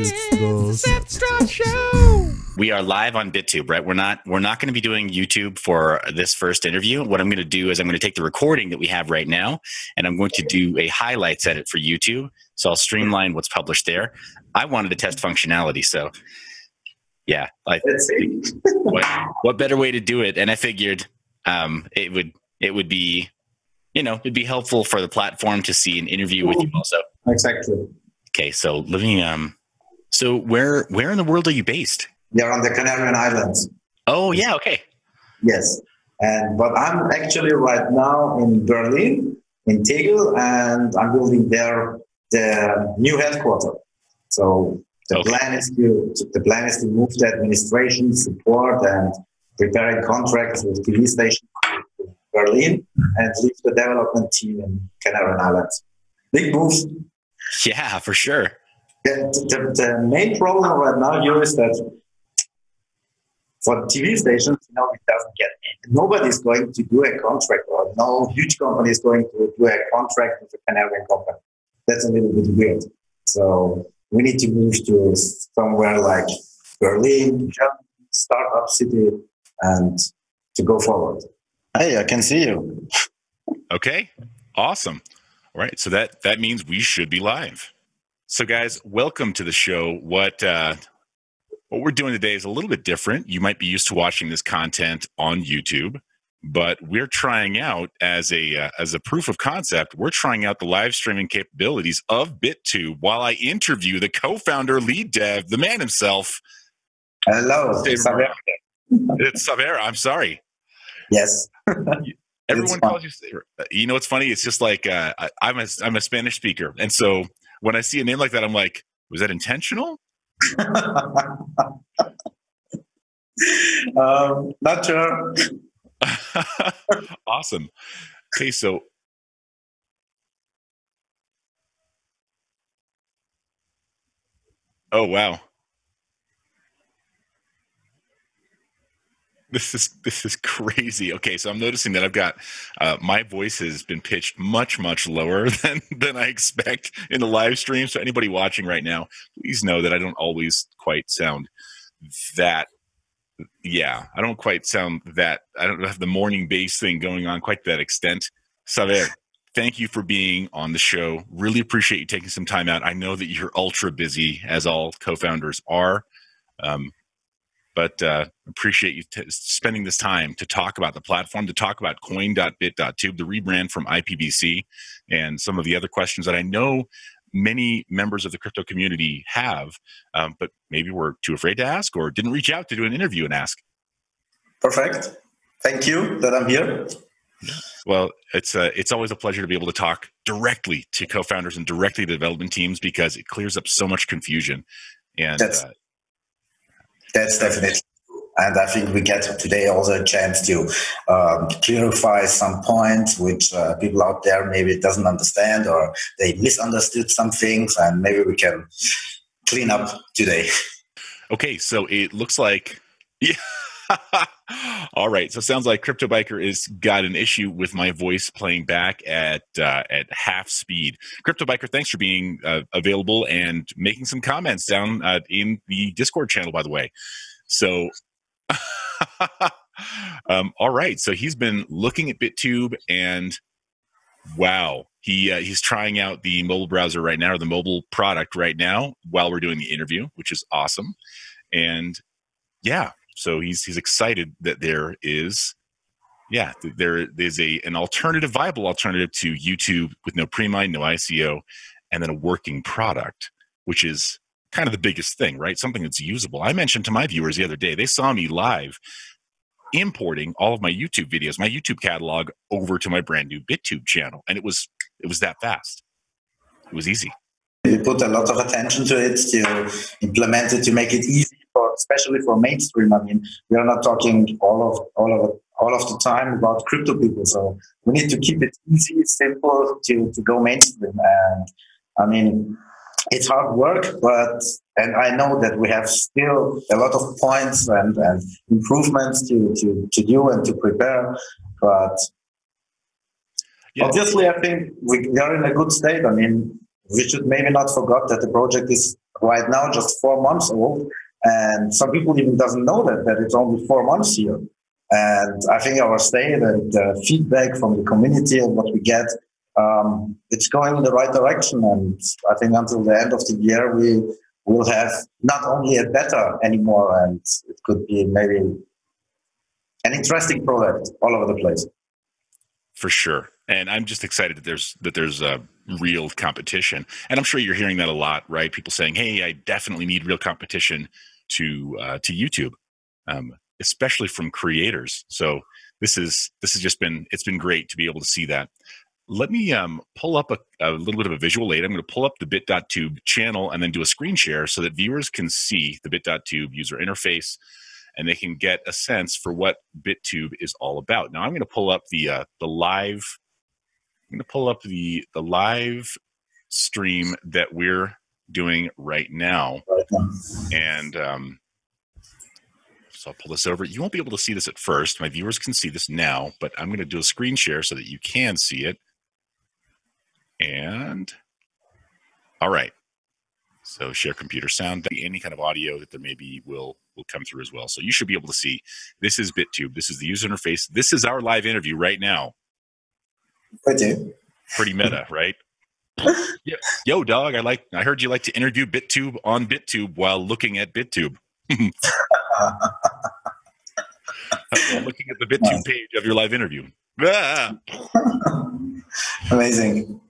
The Seth Estrada Show. We are live on BitTube, right? We're not going to be doing YouTube for this first interview. What I'm going to do is I'm going to take the recording that we have right now, and I'm going to do a highlights edit for YouTube. So I'll streamline what's published there. I wanted to test functionality, so yeah. What better way to do it? And I figured it would be, it'd be helpful for the platform to see an interview with you also. Exactly. Okay, so living. So where in the world are you based? They're on the Canary Islands. Oh yeah, okay. Yes, but I'm actually right now in Berlin, in Tegel, and I'm building there the new headquarters. So the plan is to move the administration, support, and preparing contracts with TV stations in Berlin, and leave the development team in Canary Islands. Big move. Yeah, for sure. The main problem right now here is that for TV stations, it doesn't get in. Nobody's going to do a contract, or no huge company is going to do a contract with a Canadian company. That's a little bit weird. So we need to move to somewhere like Berlin, Germany, startup city, and to go forward. Hey, I can see you. Okay, awesome. All right, so that means we should be live. So guys, welcome to the show. What we're doing today is a little bit different. You might be used to watching this content on YouTube, but we're trying out as a proof of concept, we're trying out the live streaming capabilities of BitTube while I interview the co-founder, lead dev, the man himself. Hello, Saber. It's Saber. I'm sorry. Yes. Everyone calls you Saber. You know what's funny? It's just like I'm a Spanish speaker, and so when I see a name like that, I'm like, was that intentional? Not sure. Awesome. Okay, so oh wow. This is crazy. Okay, so I'm noticing that I've got my voice has been pitched much lower than I expect in the live stream. So anybody watching right now, please know that I don't always quite sound that. Yeah, I don't quite sound that. I don't have the morning bass thing going on quite to that extent. Saber, thank you for being on the show. Really appreciate you taking some time out. I know that you're ultra busy, as all co-founders are. But appreciate you spending this time to talk about the platform, to talk about coin.bit.tube, the rebrand from IPBC, and some of the other questions that I know many members of the crypto community have, but maybe were too afraid to ask or didn't reach out to do an interview and ask. Perfect. Thank you that I'm here. Well, it's always a pleasure to be able to talk directly to co-founders and directly to development teams because it clears up so much confusion. And that's definitely true. And I think we get today also a chance to clarify some points which people out there maybe doesn't understand or they misunderstood some things, and maybe we can clean up today. Okay, so it looks like, yeah. All right, so it sounds like Crypto Biker is got an issue with my voice playing back at half speed. Crypto Biker, thanks for being available and making some comments down in the Discord channel, by the way. So, all right, so he's been looking at BitTube, and wow, he's trying out the mobile browser right now, or the mobile product right now, while we're doing the interview, which is awesome. And yeah. So he's excited that there is an alternative, viable alternative to YouTube with no pre-mine, no ICO, and then a working product, which is kind of the biggest thing, right? Something that's usable. I mentioned to my viewers the other day, they saw me live importing all of my YouTube videos, my YouTube catalog over to my brand new BitTube channel. And it was that fast. It was easy. We put a lot of attention to it, to implement it, to make it easy, especially for mainstream. I mean, we are not talking all of the time about crypto people, so we need to keep it easy, simple to go mainstream. And I mean, it's hard work, and I know that we have still a lot of points and improvements to do and to prepare, but obviously I think we are in a good state. I mean, we should maybe not forget that the project is right now just 4 months old, and some people even doesn't know that it's only 4 months here. And I think our state and the feedback from the community and what we get, it's going in the right direction. And I think until the end of the year, we will have not only a beta anymore, and it could be maybe an interesting product all over the place. For sure. And I'm just excited that there's a real competition. And I'm sure you're hearing that a lot, right? People saying, hey, I definitely need real competition to YouTube, especially from creators. So this has just been, it's been great to be able to see that. Let me pull up a little bit of a visual aid. I'm going to pull up the Bit.Tube channel and then do a screen share so that viewers can see the Bit.Tube user interface and they can get a sense for what BitTube is all about. Now I'm going to pull up the live. I'm going to pull up the live stream that we're doing right now, and so I'll pull this over. You won't be able to see this at first. My viewers can see this now, but I'm going to do a screen share so that you can see it. And all right. So share computer sound, any kind of audio that there maybe will come through as well. So you should be able to see, this is BitTube. This is the user interface. This is our live interview right now. Pretty meta, right? Yeah. Yo, dog, I heard you like to interview BitTube on BitTube while looking at BitTube. Looking at the BitTube page of your live interview. Ah! Amazing.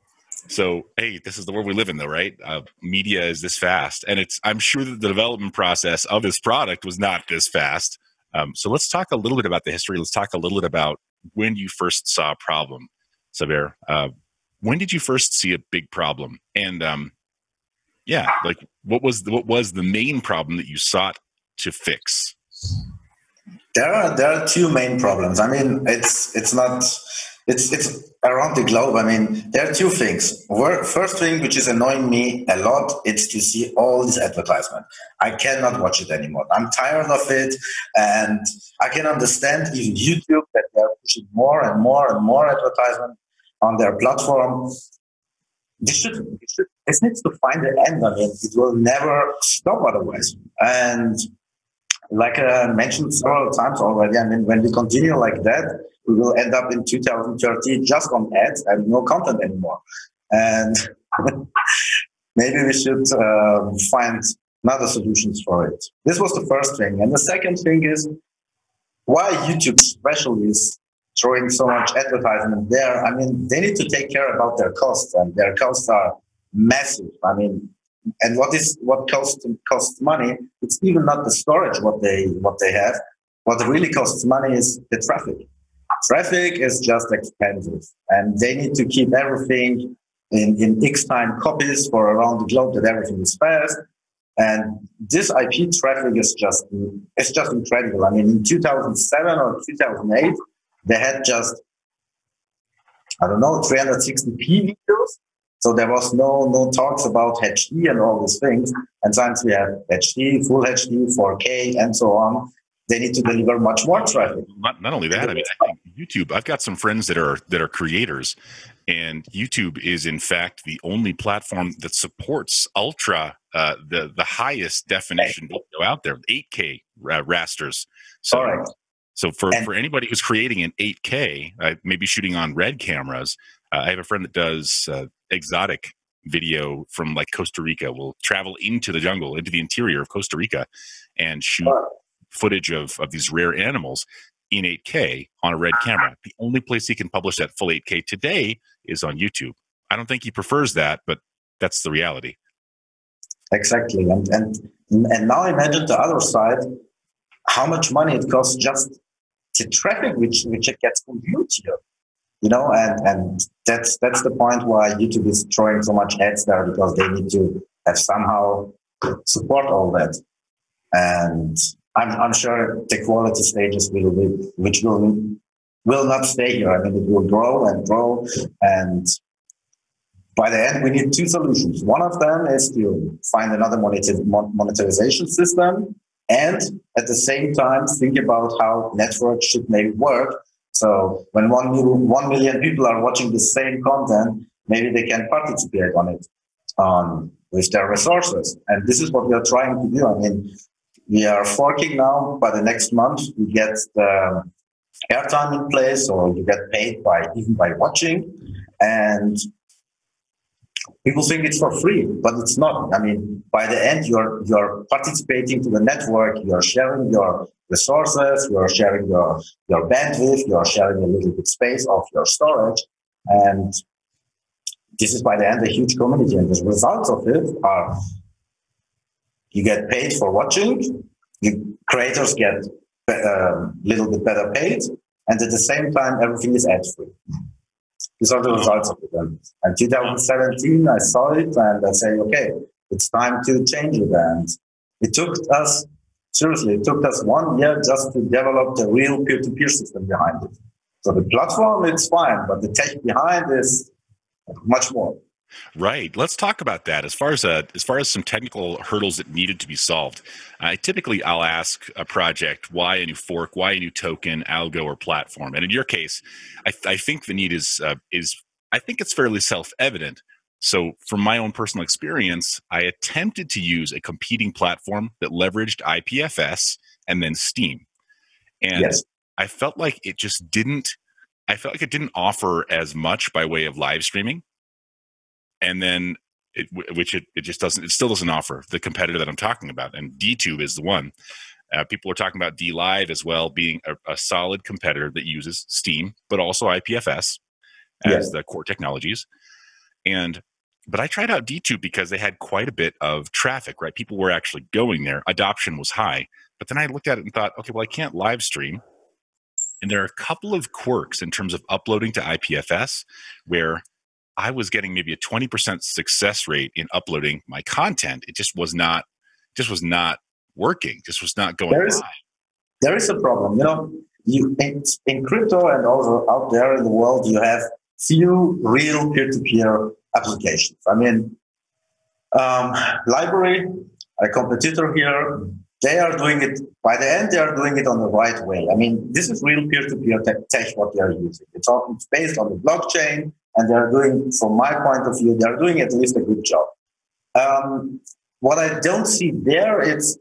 So, hey, this is the world we live in, though, right? Media is this fast, and I'm sure that the development process of this product was not this fast. So let's talk a little bit about the history. Let's talk a little bit about when you first saw a problem, Saber. When did you first see a big problem? And yeah, like what was the main problem that you sought to fix? There are two main problems. I mean, it's around the globe. I mean, there are two things. First thing, which is annoying me a lot, it's to see all this advertisement. I cannot watch it anymore. I'm tired of it, and I can understand even YouTube that they are pushing more and more and more advertisement on their platform. This needs to find an end. I mean, it will never stop otherwise. And like I mentioned several times already, I mean, when we continue like that, we will end up in 2030 just on ads and no content anymore. And maybe we should find other solutions for it. This was the first thing. And the second thing is why YouTube especially is throwing so much advertisement there. I mean, they need to take care about their costs, and their costs are massive. I mean, and what costs money? It's even not the storage what they have. What really costs money is the traffic. Traffic is just expensive, and they need to keep everything in X time copies for around the globe that everything is fast. And this IP traffic is just incredible. I mean, in 2007 or 2008, they had just 360p videos. So there was no talks about HD and all these things. And since we have HD, full HD, 4K, and so on, they need to deliver much more traffic. Not only that, I mean, I think YouTube. I've got some friends that are creators, and YouTube is in fact the only platform that supports ultra, the highest definition video out there, 8K rasters. So, right. So for anybody who's creating an 8K, maybe shooting on RED cameras, I have a friend that does exotic video from like Costa Rica. Will travel into the jungle, into the interior of Costa Rica, and shoot footage of these rare animals in 8K on a RED camera. The only place he can publish that full 8K today is on YouTube. I don't think he prefers that, but that's the reality. Exactly. And now imagine the other side, how much money it costs just the traffic which it gets from YouTube. You know, and that's the point why YouTube is throwing so much ads there, because they need to have somehow support all that. And I'm sure the quality stages will not stay here. I mean, it will grow and grow, and by the end, we need two solutions. One of them is to find another monetization system, and at the same time think about how networks should maybe work. So when 1 million people are watching the same content, maybe they can participate on it on with their resources. And this is what we are trying to do. I mean, we are forking now. By the next month, we get the airtime in place, or you get paid even by watching. And people think it's for free, but it's not. I mean, by the end, you're participating to the network. You're sharing your resources. You're sharing your bandwidth. You're sharing a little bit space of your storage, and this is by the end a huge community. And the results of it are: you get paid for watching. Creators get a little bit better paid, and at the same time, everything is ad free. These are the results of it. And 2017, I saw it and I said, okay, it's time to change it. And it took us 1 year just to develop the real peer-to-peer system behind it. So the platform, it's fine, but the tech behind is much more. Right. Let's talk about that. As far as some technical hurdles that needed to be solved, I'll ask a project, why a new fork, why a new token, algo, or platform. And in your case, I think the need is I think it's fairly self-evident. So from my own personal experience, I attempted to use a competing platform that leveraged IPFS and then Steam. And yes, I felt like it didn't offer as much by way of live streaming. And then it still doesn't offer the competitor that I'm talking about. And d.tube is the one. People are talking about d.live as well, being a solid competitor that uses Steam, but also IPFS as the core technologies. But I tried out d.tube because they had quite a bit of traffic, right? People were actually going there. Adoption was high. But then I looked at it and thought, okay, well, I can't live stream. And there are a couple of quirks in terms of uploading to IPFS where I was getting maybe a 20% success rate in uploading my content. It just was not working. Just was not going live. There is a problem. In crypto and also out there in the world, you have few real peer-to-peer applications. I mean, Library, a competitor here, they are doing it, by the end, they are doing it on the right way. I mean, this is real peer-to-peer tech what they are using. It's based on the blockchain, and they're doing, from my point of view, they're doing at least a good job. What I don't see there is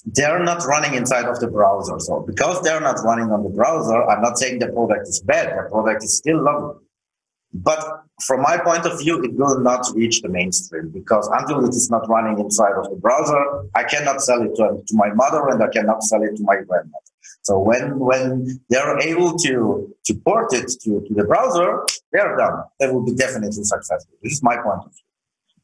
they're not running inside of the browser. So because they're not running on the browser, I'm not saying the product is bad. The product is still lovely. But from my point of view, it will not reach the mainstream because until it is not running inside of the browser, I cannot sell it to my mother and I cannot sell it to my grandmother. So when they're able to port it to the browser, they're done. They will be definitely successful. This is my point of view.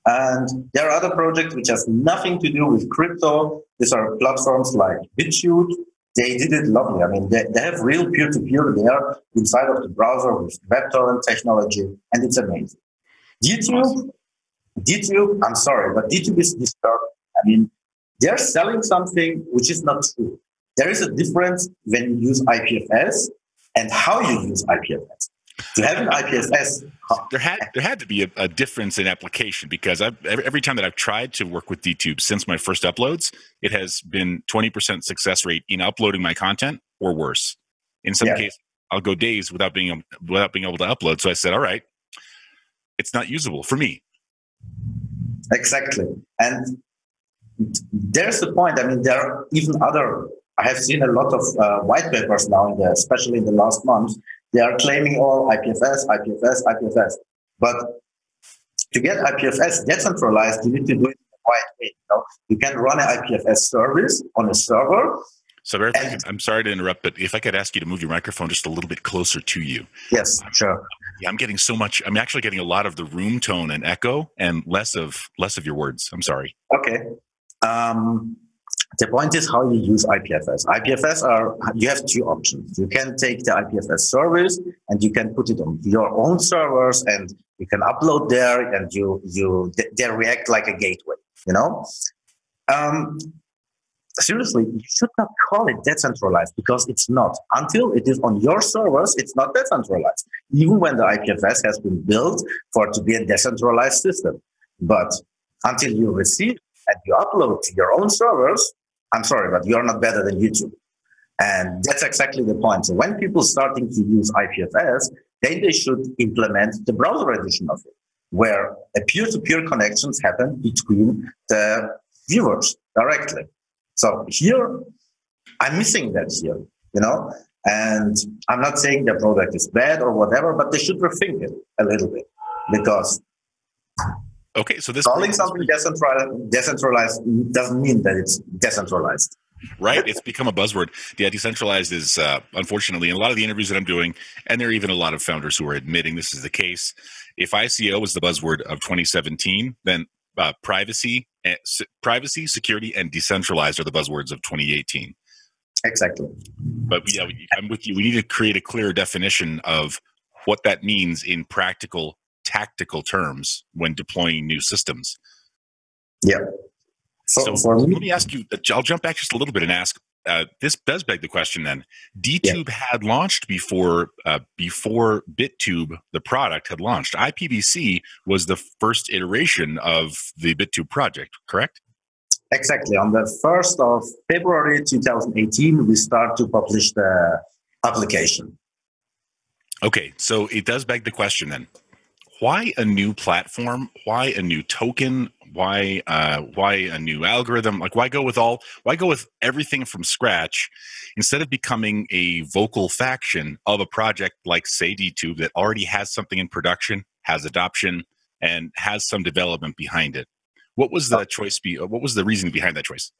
And there are other projects which has nothing to do with crypto. These are platforms like BitTube. They did it lovely. I mean, they have real peer-to-peer there inside of the browser with web-torrent technology, and it's amazing. d.tube, I'm sorry, but d.tube is disturbing. I mean, they're selling something which is not true. There is a difference when you use IPFS and how you use IPFS. To have an IPFS, there had to be a difference in application because every time that I've tried to work with d.tube since my first uploads, it has been 20% success rate in uploading my content or worse. In some cases, I'll go days without being able to upload. So I said, all right, it's not usable for me. Exactly, and there's the point. I mean, there are even other. I have seen a lot of white papers now, especially in the last month. They are claiming all IPFS. But to get IPFS decentralized, you need to do it the right way. You can run an IPFS service on a server. So, I'm sorry to interrupt, but if I could ask you to move your microphone just a little bit closer to you. Yes, sure. Yeah, I'm actually getting a lot of the room tone and echo and less of your words. I'm sorry. Okay. The point is how you use IPFS. You have two options. You can take the IPFS service and you can put it on your own servers and you can upload there and they react like a gateway, Seriously, you should not call it decentralized because it's not. Until it is on your servers, it's not decentralized. Even when the IPFS has been built to be a decentralized system. But until you receive and you upload to your own servers, I'm sorry, but you're not better than YouTube. And that's exactly the point. So when people starting to use IPFS, then they should implement the browser edition of it. where a peer-to-peer connections happen between the viewers directly. So here, I'm missing that here, and I'm not saying the product is bad or whatever, but they should rethink it a little bit, because okay, so this calling something decentralized doesn't mean that it's decentralized. Right? It's become a buzzword. Yeah, decentralized is, unfortunately, in a lot of the interviews that I'm doing, and there are even a lot of founders who are admitting this is the case. If ICO was the buzzword of 2017, then privacy, security, and decentralized are the buzzwords of 2018. Exactly. But yeah, I'm with you. We need to create a clear definition of what that means in practical, tactical terms when deploying new systems. Yeah. So let me ask you, I'll jump back just a little bit and ask, this does beg the question then. d.tube had launched before BitTube, the product, had launched. IPBC was the first iteration of the BitTube project, correct? Exactly. On the 1st of February 2018, we start to publish the application. Okay, so it does beg the question then. Why a new platform? Why a new token? Why a new algorithm? Like, why go with everything from scratch instead of becoming a vocal faction of a project like, say, d.tube that already has something in production, has adoption, and has some development behind it? What was the choice? What was the reason behind that choice?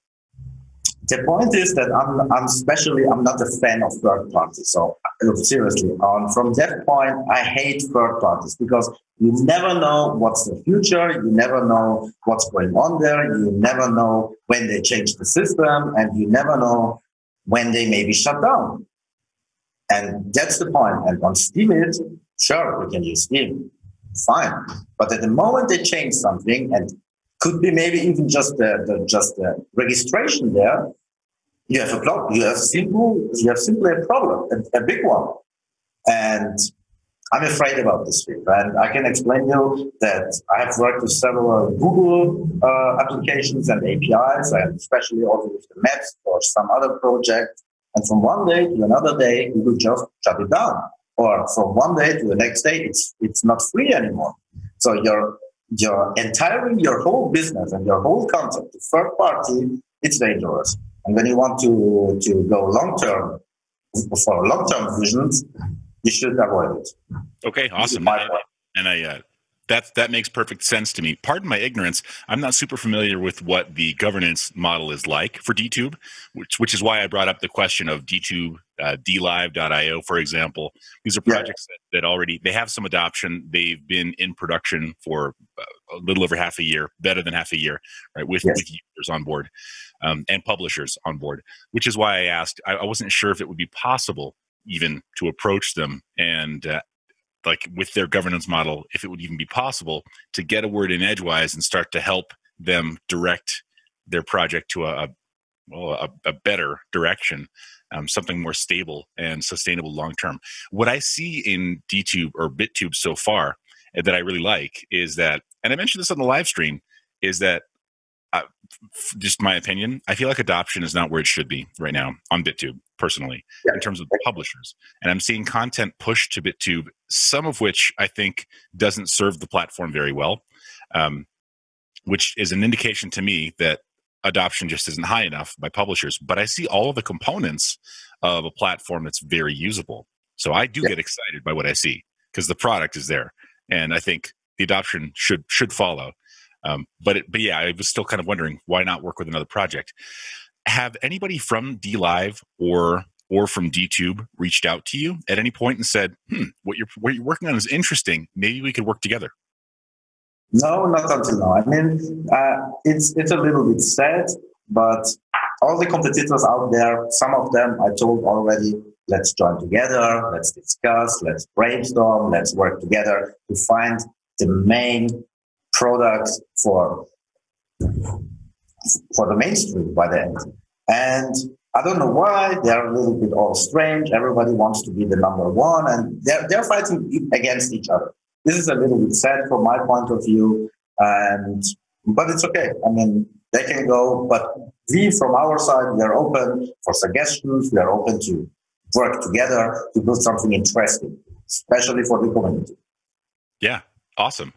The point is that I'm not a fan of third parties. So seriously, from that point, I hate third parties, because you never know what's the future. You never know what's going on there. You never know when they change the system, and you never know when they may be shut down. And that's the point. And on Steemit, sure, we can use Steam, fine. But at the moment they change something, and could be maybe even just the registration there, you have a problem. You have simply a problem, a big one. And I'm afraid about this field. And I can explain you that I have worked with several Google applications and APIs, and especially also with the maps or some other project. And from one day to another day, Google just shut it down. Or from one day to the next day, it's not free anymore. So you're entiring your whole business and your whole concept to third party, it's dangerous. And when you want to go long-term, for long-term visions, you should avoid it. Okay, awesome. And that makes perfect sense to me. Pardon my ignorance. I'm not super familiar with what the governance model is like for d.tube, which is why I brought up the question of d.tube, dlive.io, for example. These are projects that already, they have some adoption. They've been in production for a little over half a year, better than half a year, right, with users on board and publishers on board, which is why I asked. I wasn't sure if it would be possible even to approach them and like with their governance model, if it would even be possible to get a word in edgewise and start to help them direct their project to a better direction, something more stable and sustainable long term. What I see in d.tube or BitTube so far that I really like is that, and I mentioned this on the live stream, is that just my opinion, I feel like adoption is not where it should be right now on BitTube, personally, in terms of publishers. And I'm seeing content pushed to BitTube, some of which I think doesn't serve the platform very well, which is an indication to me that adoption just isn't high enough by publishers. But I see all of the components of a platform that's very usable. So I do get excited by what I see because the product is there. And I think the adoption should follow. But yeah, I was still kind of wondering, why not work with another project? Have anybody from dlive or from d.tube reached out to you at any point and said, what you're working on is interesting, maybe we could work together? No, not until now. I mean, it's a little bit sad, but all the competitors out there, some of them I told already, let's join together, let's discuss, let's brainstorm, let's work together to find the main product for the mainstream by the end. And I don't know why, they're a little bit all strange. Everybody wants to be the number one, and they're fighting against each other. This is a little bit sad from my point of view, but it's okay. I mean, they can go, but we from our side, we are open for suggestions. We are open to work together to build something interesting, especially for the community. Yeah, awesome.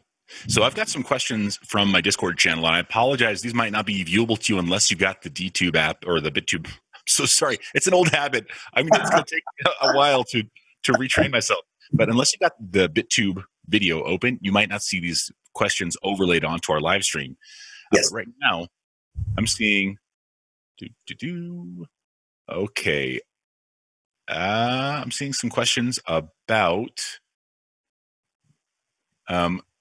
So I've got some questions from my Discord channel, and I apologize. These might not be viewable to you unless you got the d.tube app or the BitTube. I'm so sorry. It's an old habit. It's going to take a while to retrain myself. But unless you got the BitTube video open, you might not see these questions overlaid onto our live stream. Yes. But right now, I'm seeing. Okay. I'm seeing some questions about.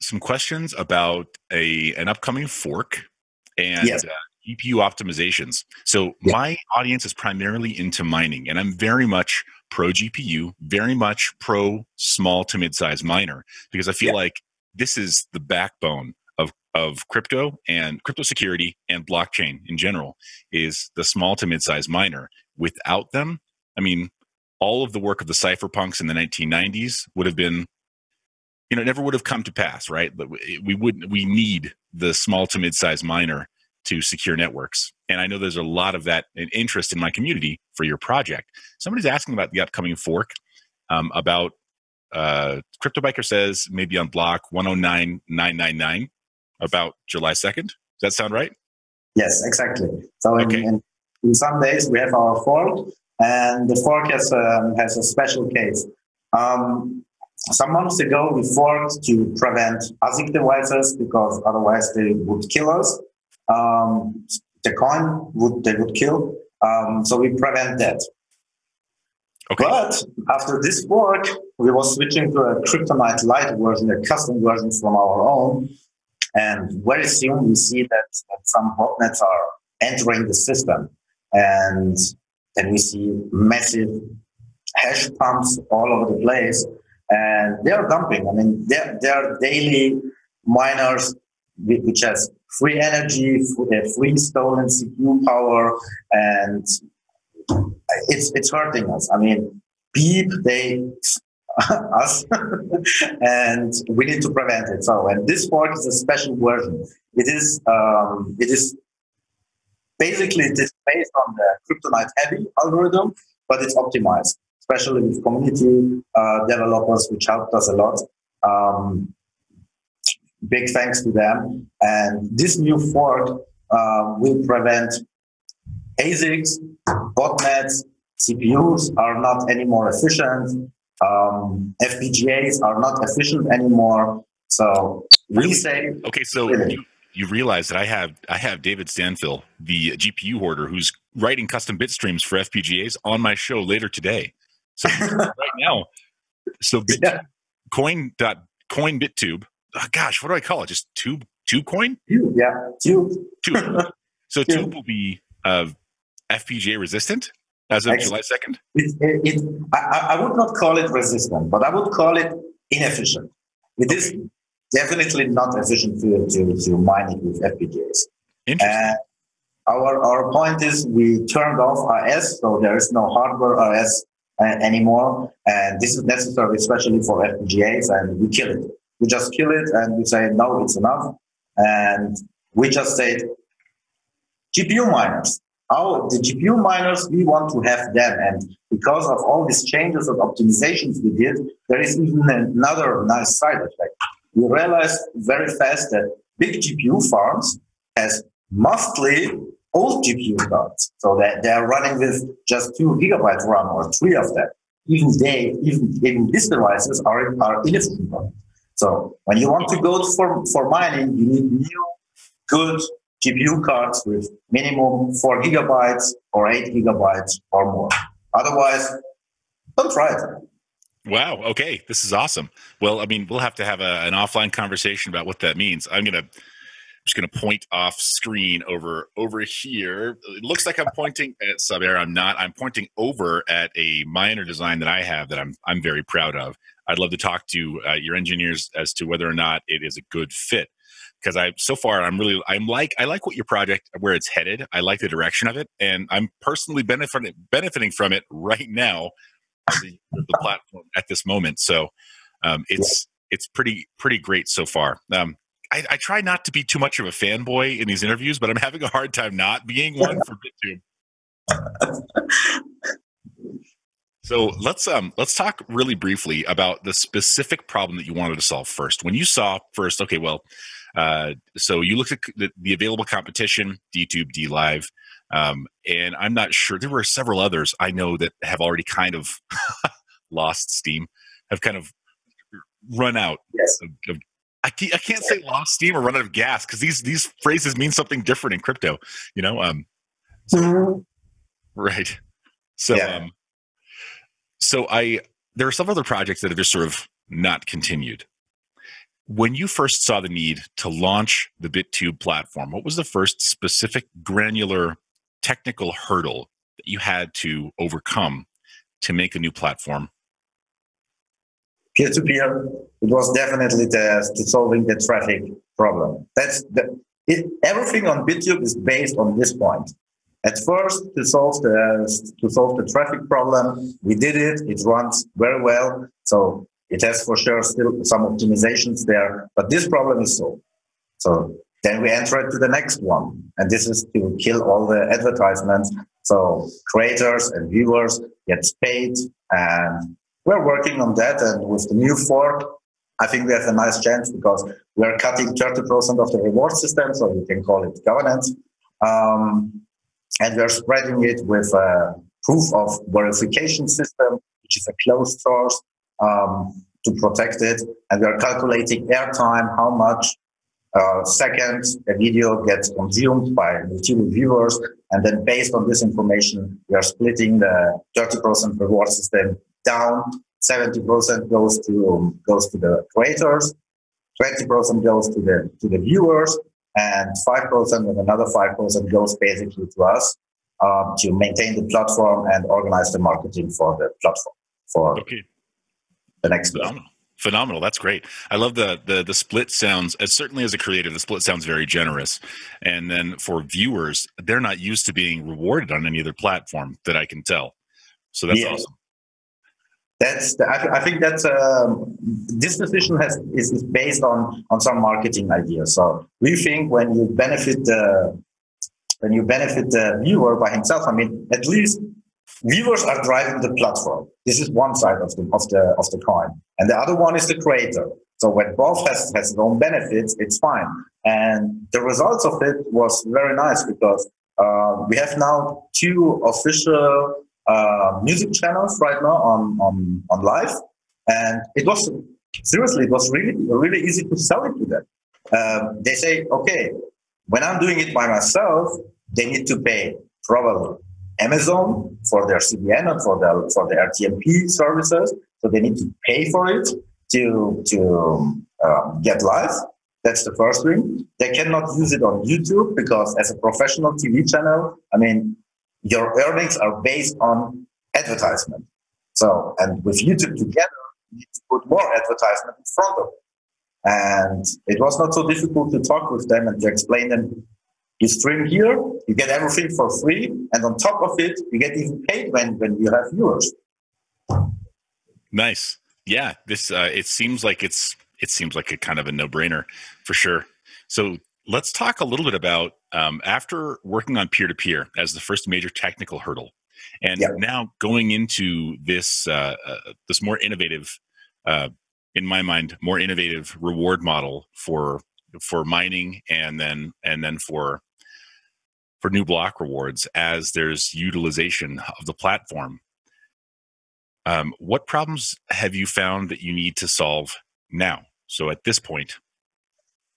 Some questions about an upcoming fork and Yes. GPU optimizations. So my audience is primarily into mining, and I'm very much pro GPU, very much pro small to mid-size miner, because I feel like this is the backbone of crypto and crypto security and blockchain in general is the small to mid-size miner. Without them, I mean, all of the work of the cypherpunks in the 1990s would have been, it never would have come to pass, right? But we need the small to mid-size miner to secure networks. And I know there's a lot of that interest in my community for your project. Somebody's asking about the upcoming fork, about Crypto Biker says maybe on block 109999 about July 2nd. Does that sound right? Yes, exactly. So in some days we have our fork, and the fork has a special case. Some months ago, we forked to prevent ASIC devices because otherwise they would kill us. The coin they would kill. So we prevent that. Okay. But after this fork, we were switching to a Kryptonite Lite version, a custom version from our own. And very soon we see that some botnets are entering the system. And then we see massive hash pumps all over the place. And they are dumping. I mean, they are daily miners which has free energy, free stolen CPU power, and it's hurting us. I mean, beep, us, and we need to prevent it. So, and this fork is a special version. It is basically based on the Kryptonite heavy algorithm, but it's optimized, especially with community developers, which helped us a lot. Big thanks to them. And this new fork will prevent ASICs, botnets, CPUs are not any more efficient. FPGAs are not efficient anymore. So we say, okay, so you realize that I have David Stanfill, the GPU hoarder, who's writing custom bit streams for FPGAs on my show later today. So right now, so coin BitTube. Oh, gosh, what do I call it? Just tube coin? Tube, yeah, tube. So tube will be FPGA resistant as of July 2nd? I would not call it resistant, but I would call it inefficient. It is definitely not efficient to mine it with FPGAs. Interesting. Our point is we turned off RS, so there is no hardware RS anymore. And this is necessary, especially for FPGAs, and we kill it. We just kill it and we say, no, it's enough. And we just say, GPU miners. The GPU miners, we want to have them. And because of all these changes and optimizations we did, there is even another nice side effect. We realized very fast that big GPU farms has mostly old GPU cards. So that they are running with just 2 gigabyte RAM or 3 of them. Even these devices are inefficient. So when you want to go for mining, you need new, good GPU cards with minimum 4 gigabytes or 8 gigabytes or more. Otherwise, don't try it. Wow. Okay. This is awesome. Well, I mean, we'll have to have an offline conversation about what that means. I'm just going to point off screen over here. It looks like I'm pointing at Saber. I'm not. I'm pointing over at a miner design that I have that I'm very proud of. I'd love to talk to your engineers as to whether or not it is a good fit. Because I like what your project, where it's headed. I like the direction of it, and I'm personally benefiting from it right now on the platform at this moment. So it's pretty great so far. I try not to be too much of a fanboy in these interviews, but I'm having a hard time not being one for BitTube. So let's talk really briefly about the specific problem that you wanted to solve first. When you saw first, okay, well, so you looked at the available competition, d.tube, d.live, and I'm not sure, there were several others I know that have already kind of lost steam, have kind of run out. Yes. I can't say lost steam or run out of gas, because these phrases mean something different in crypto, you know. Right. So Yeah. There are some other projects that have just sort of not continued. When you first saw the need to launch the BitTube platform, what was the first specific granular technical hurdle that you had to overcome to make a new platform? Peer-to-peer, it was definitely to solving the traffic problem. Everything on BitTube is based on this point. At first, to solve the traffic problem, we did it. It runs very well. So it has for sure still some optimizations there, but this problem is solved. So then we enter to the next one, and this is to kill all the advertisements. So creators and viewers get paid, and we're working on that. And with the new fork, I think we have a nice chance, because we're cutting 30% of the reward system, so we can call it governance. And we're spreading it with a proof of verification system, which is a closed source, to protect it. And we're calculating airtime, how much seconds a video gets consumed by multiple viewers. And then based on this information, we are splitting the 30% reward system down. 70% goes to the creators, 20% goes to the viewers, and 5% and another 5% goes basically to us to maintain the platform and organize the marketing for the platform for the next Phenomenal. Phenomenal. That's great. I love the split sounds, certainly as a creative, the split sounds very generous. And then for viewers, they're not used to being rewarded on any other platform that I can tell. So that's awesome. I think that's this decision is based on some marketing ideas. So we think when you benefit the viewer by himself, I mean, at least viewers are driving the platform. This is one side of the coin, and the other one is the creator. So when both has its own benefits, it's fine. And the results of it was very nice, because we have now 2 official music channels right now on live, and it was really easy to sell it to them. They say, okay, when I'm doing it by myself, they need to pay probably Amazon for their CDN and for their RTMP services, so they need to pay for it to get live. That's the first thing. They cannot use it on YouTube, because as a professional TV channel, I mean, your earnings are based on advertisement. So, and with YouTube together, you need to put more advertisement in front of it. And it was not so difficult to talk with them and to explain them, you stream here, you get everything for free, and on top of it, you get even paid when you have viewers. Nice. Yeah, this it seems like a kind of a no-brainer for sure. So let's talk a little bit about after working on peer-to-peer as the first major technical hurdle, and now going into this this more innovative, in my mind, more innovative reward model for mining, and then for new block rewards as there's utilization of the platform. What problems have you found that you need to solve now? So at this point.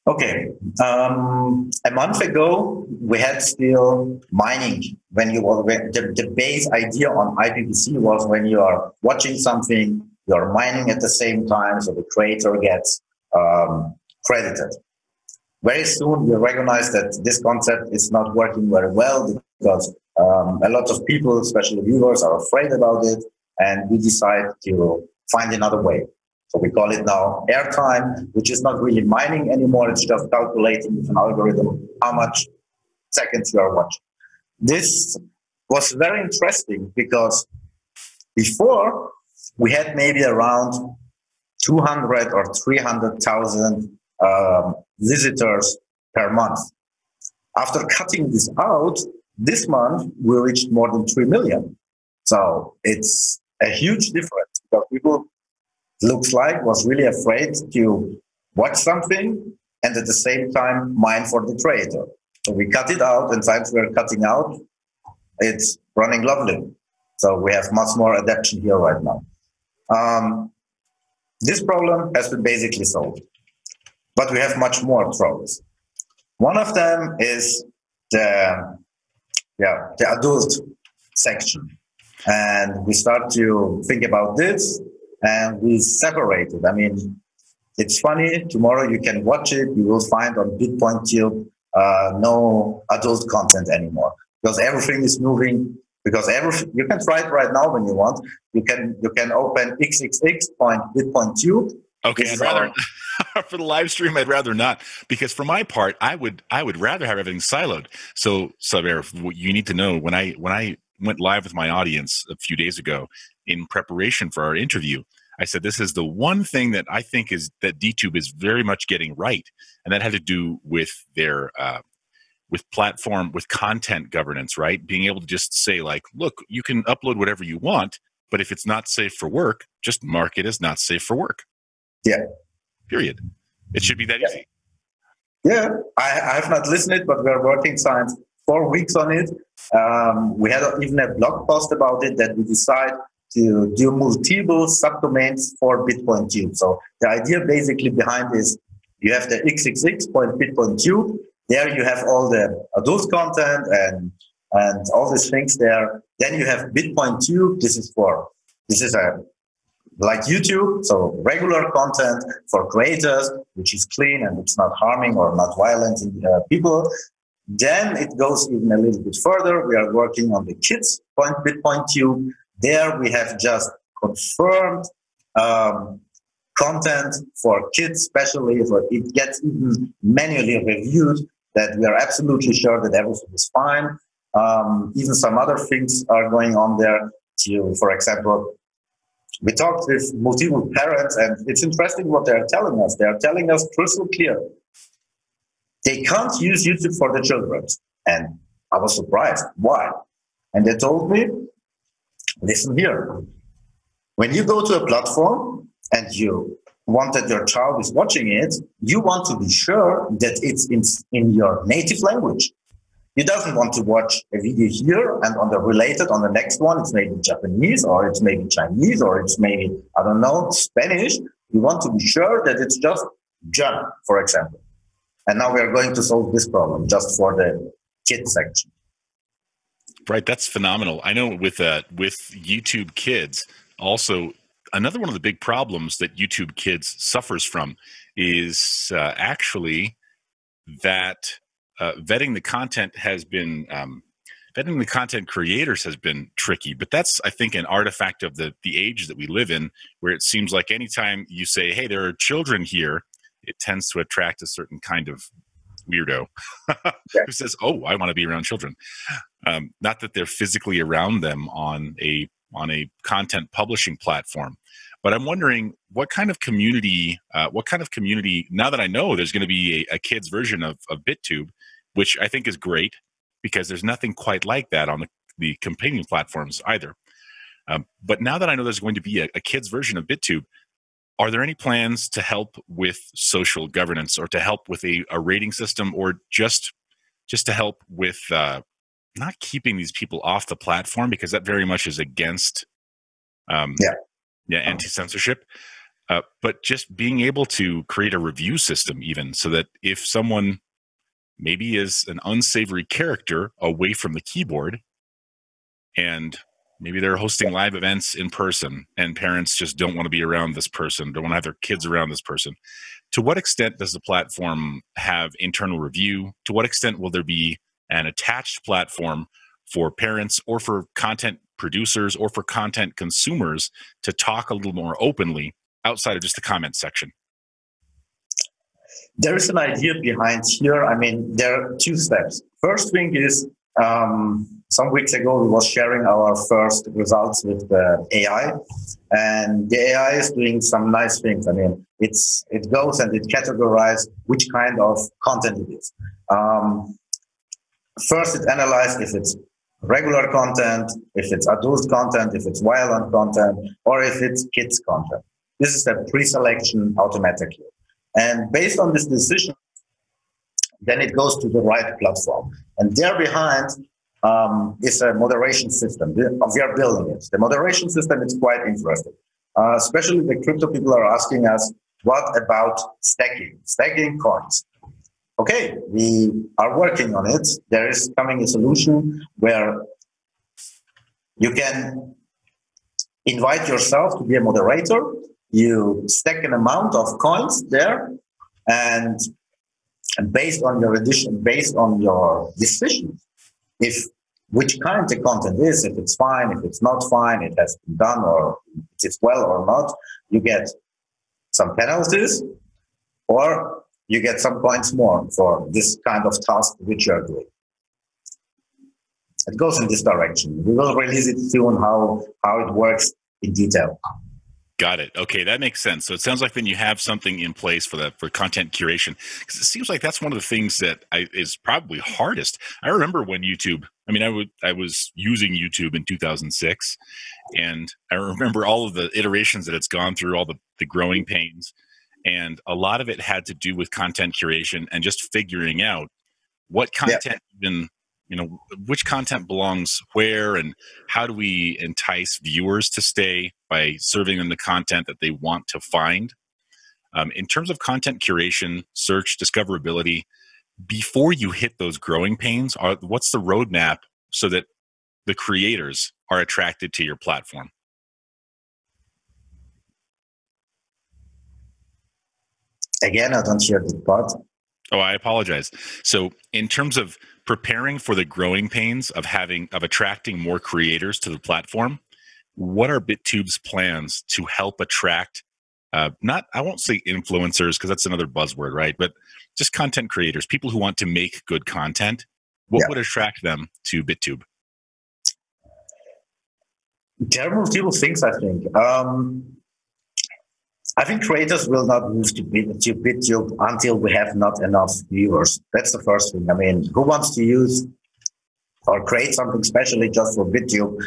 Okay. A month ago, we had still mining. The base idea on IPFS was when you are watching something, you are mining at the same time, so the creator gets credited. Very soon, we recognize that this concept is not working very well, because a lot of people, especially viewers, are afraid about it, and we decide to find another way. So we call it now airtime, which is not really mining anymore. It's just calculating with an algorithm how much seconds you are watching. This was very interesting, because before we had maybe around 200 or 300,000 visitors per month. After cutting this out, this month we reached more than 3 million. So it's a huge difference because people, looks like, was really afraid to watch something and at the same time mine for the creator. So we cut it out, and since we're cutting out, it's running lovely. So we have much more adaptation here right now. This problem has been basically solved, but we have much more troubles. One of them is the adult section. And we start to think about this and we separate it. I mean, it's funny, tomorrow you can watch it, you will find on Bit.Tube no adult content anymore because everything is moving. Because you can try it right now when you want. You can open xxx.bit.tube. Okay, I'd rather for the live stream. I'd rather not, because for my part, I would rather have everything siloed. So, Saber, what you need to know, when I went live with my audience a few days ago in preparation for our interview, I said this is the one thing that I think is that d.tube is very much getting right, and that had to do with their with content governance, right? Being able to just say, like, look, you can upload whatever you want, but if it's not safe for work, just mark it as not safe for work. Yeah. Period. It should be that easy. Yeah, I have not listened, but we're working since 4 weeks on it. We had even a blog post about it that we decide to do multiple subdomains for Bit.Tube. So the idea basically behind is you have the xxx.bit.tube. There you have all the adult content and all these things there. Then you have Bit.Tube. This is like YouTube, so regular content for creators, which is clean and it's not harming or not violent people. Then it goes even a little bit further. We are working on the kids Bit.Tube. There we have just confirmed content for kids, especially if it gets even manually reviewed, that we are absolutely sure that everything is fine. Even some other things are going on there. For example, we talked with multiple parents, and it's interesting what they're telling us. They're telling us crystal clear. They can't use YouTube for the children. And I was surprised. Why? And they told me, listen here. When you go to a platform and you want that your child is watching it, you want to be sure that it's in your native language. He doesn't want to watch a video here and on the next one, it's maybe Japanese or it's maybe Chinese or it's maybe, I don't know, Spanish. You want to be sure that it's just German, for example. And now we are going to solve this problem just for the kids section. Right, that's phenomenal. I know with YouTube Kids, also another one of the big problems that YouTube Kids suffers from is actually that vetting the content has been vetting the content creators has been tricky. But that's, I think, an artifact of the age that we live in, where it seems like anytime you say, "Hey, there are children here," it tends to attract a certain kind of weirdo who says, "Oh, I want to be around children." Not that they're physically around them on a content publishing platform, but I'm wondering what kind of community. Now that I know there's going to be a kids version of BitTube, which I think is great because there's nothing quite like that on the companion platforms either. But now that I know there's going to be a kids version of BitTube, are there any plans to help with social governance or to help with a rating system, or just to help with not keeping these people off the platform, because that very much is against anti-censorship, but just being able to create a review system, even so that if someone maybe is an unsavory character away from the keyboard and maybe they're hosting live events in person and parents just don't want to be around this person, don't want to have their kids around this person, to what extent does the platform have internal review? To what extent will there be an attached platform for parents or for content producers or for content consumers to talk a little more openly outside of just the comment section? There is an idea behind here. I mean, there are two steps. First thing is, some weeks ago, we was sharing our first results with the AI, and the AI is doing some nice things. I mean, it goes and it categorizes which kind of content it is. First, it analyzes if it's regular content, if it's adult content, if it's violent content, or if it's kids content. This is a pre-selection automatically. And based on this decision, then it goes to the right platform. And there behind is a moderation system. We are building it. The moderation system is quite interesting. Especially the crypto people are asking us, what about stacking coins? Okay, we are working on it. There is coming a solution where you can invite yourself to be a moderator. You stack an amount of coins there, and based on your edition, based on your decision, if which kind the content is, if it's fine, if it's not fine, it has been done, or it's well or not, you get some penalties, or you get some points more for this kind of task which you are doing. It goes in this direction. We will release it soon, how it works in detail. Got it. Okay, that makes sense. So it sounds like then you have something in place for content curation, because it seems like that's one of the things that is probably hardest. I remember when YouTube. I mean, I was using YouTube in 2006, and I remember all of the iterations that it's gone through, all the growing pains, and a lot of it had to do with content curation and just figuring out what content even. Which content belongs where, and how do we entice viewers to stay by serving them the content that they want to find. In terms of content curation, search, discoverability, before you hit those growing pains, what's the roadmap so that the creators are attracted to your platform? Again, I don't hear the part. Oh, I apologize. So in terms of preparing for the growing pains of attracting more creators to the platform, what are BitTube's plans to help attract, I won't say influencers because that's another buzzword, right? But just content creators, people who want to make good content. What would attract them to BitTube? There are multiple things, I think. I think creators will not move to BitTube until we have not enough viewers. That's the first thing. I mean, who wants to use or create something specially just for BitTube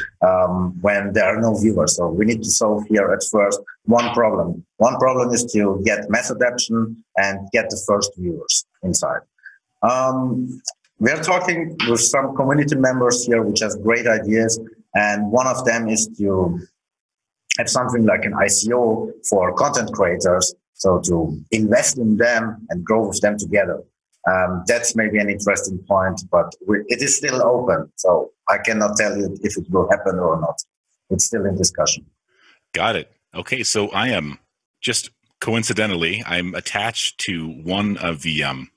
when there are no viewers? So we need to solve here at first one problem. One problem is to get mass adoption and get the first viewers inside. We are talking with some community members here which has great ideas, and one of them is to have something like an ICO for content creators, so to invest in them and grow with them together. That's maybe an interesting point, but it is still open, so I cannot tell you if it will happen or not. It's still in discussion. Got it. Okay, so I am just coincidentally, I'm attached to one of the, I'm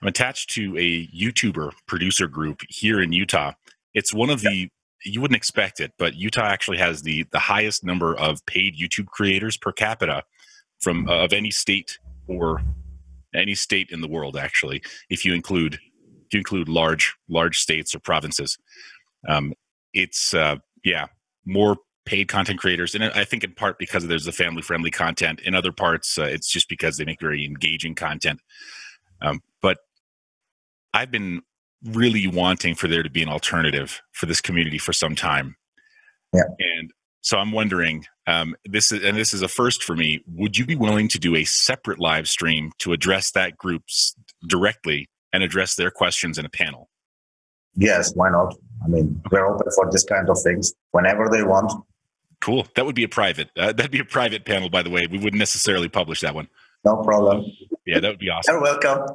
attached to a YouTuber producer group here in Utah. It's one of the, you wouldn't expect it, but Utah actually has the highest number of paid YouTube creators per capita from of any state or any state in the world. Actually, if you include large states or provinces, it's more paid content creators, and I think in part because there's the family friendly content. In other parts, it's just because they make very engaging content. But I've been really wanting for there to be an alternative for this community for some time. Yeah. And so I'm wondering, this is a first for me. Would you be willing to do a separate live stream to address that group's directly and address their questions in a panel? Yes, why not? I mean, we're open for this kind of things whenever they want. Cool. That would be a private. That'd be a private panel, by the way. We wouldn't necessarily publish that one. No problem. Yeah, that would be awesome. You're welcome.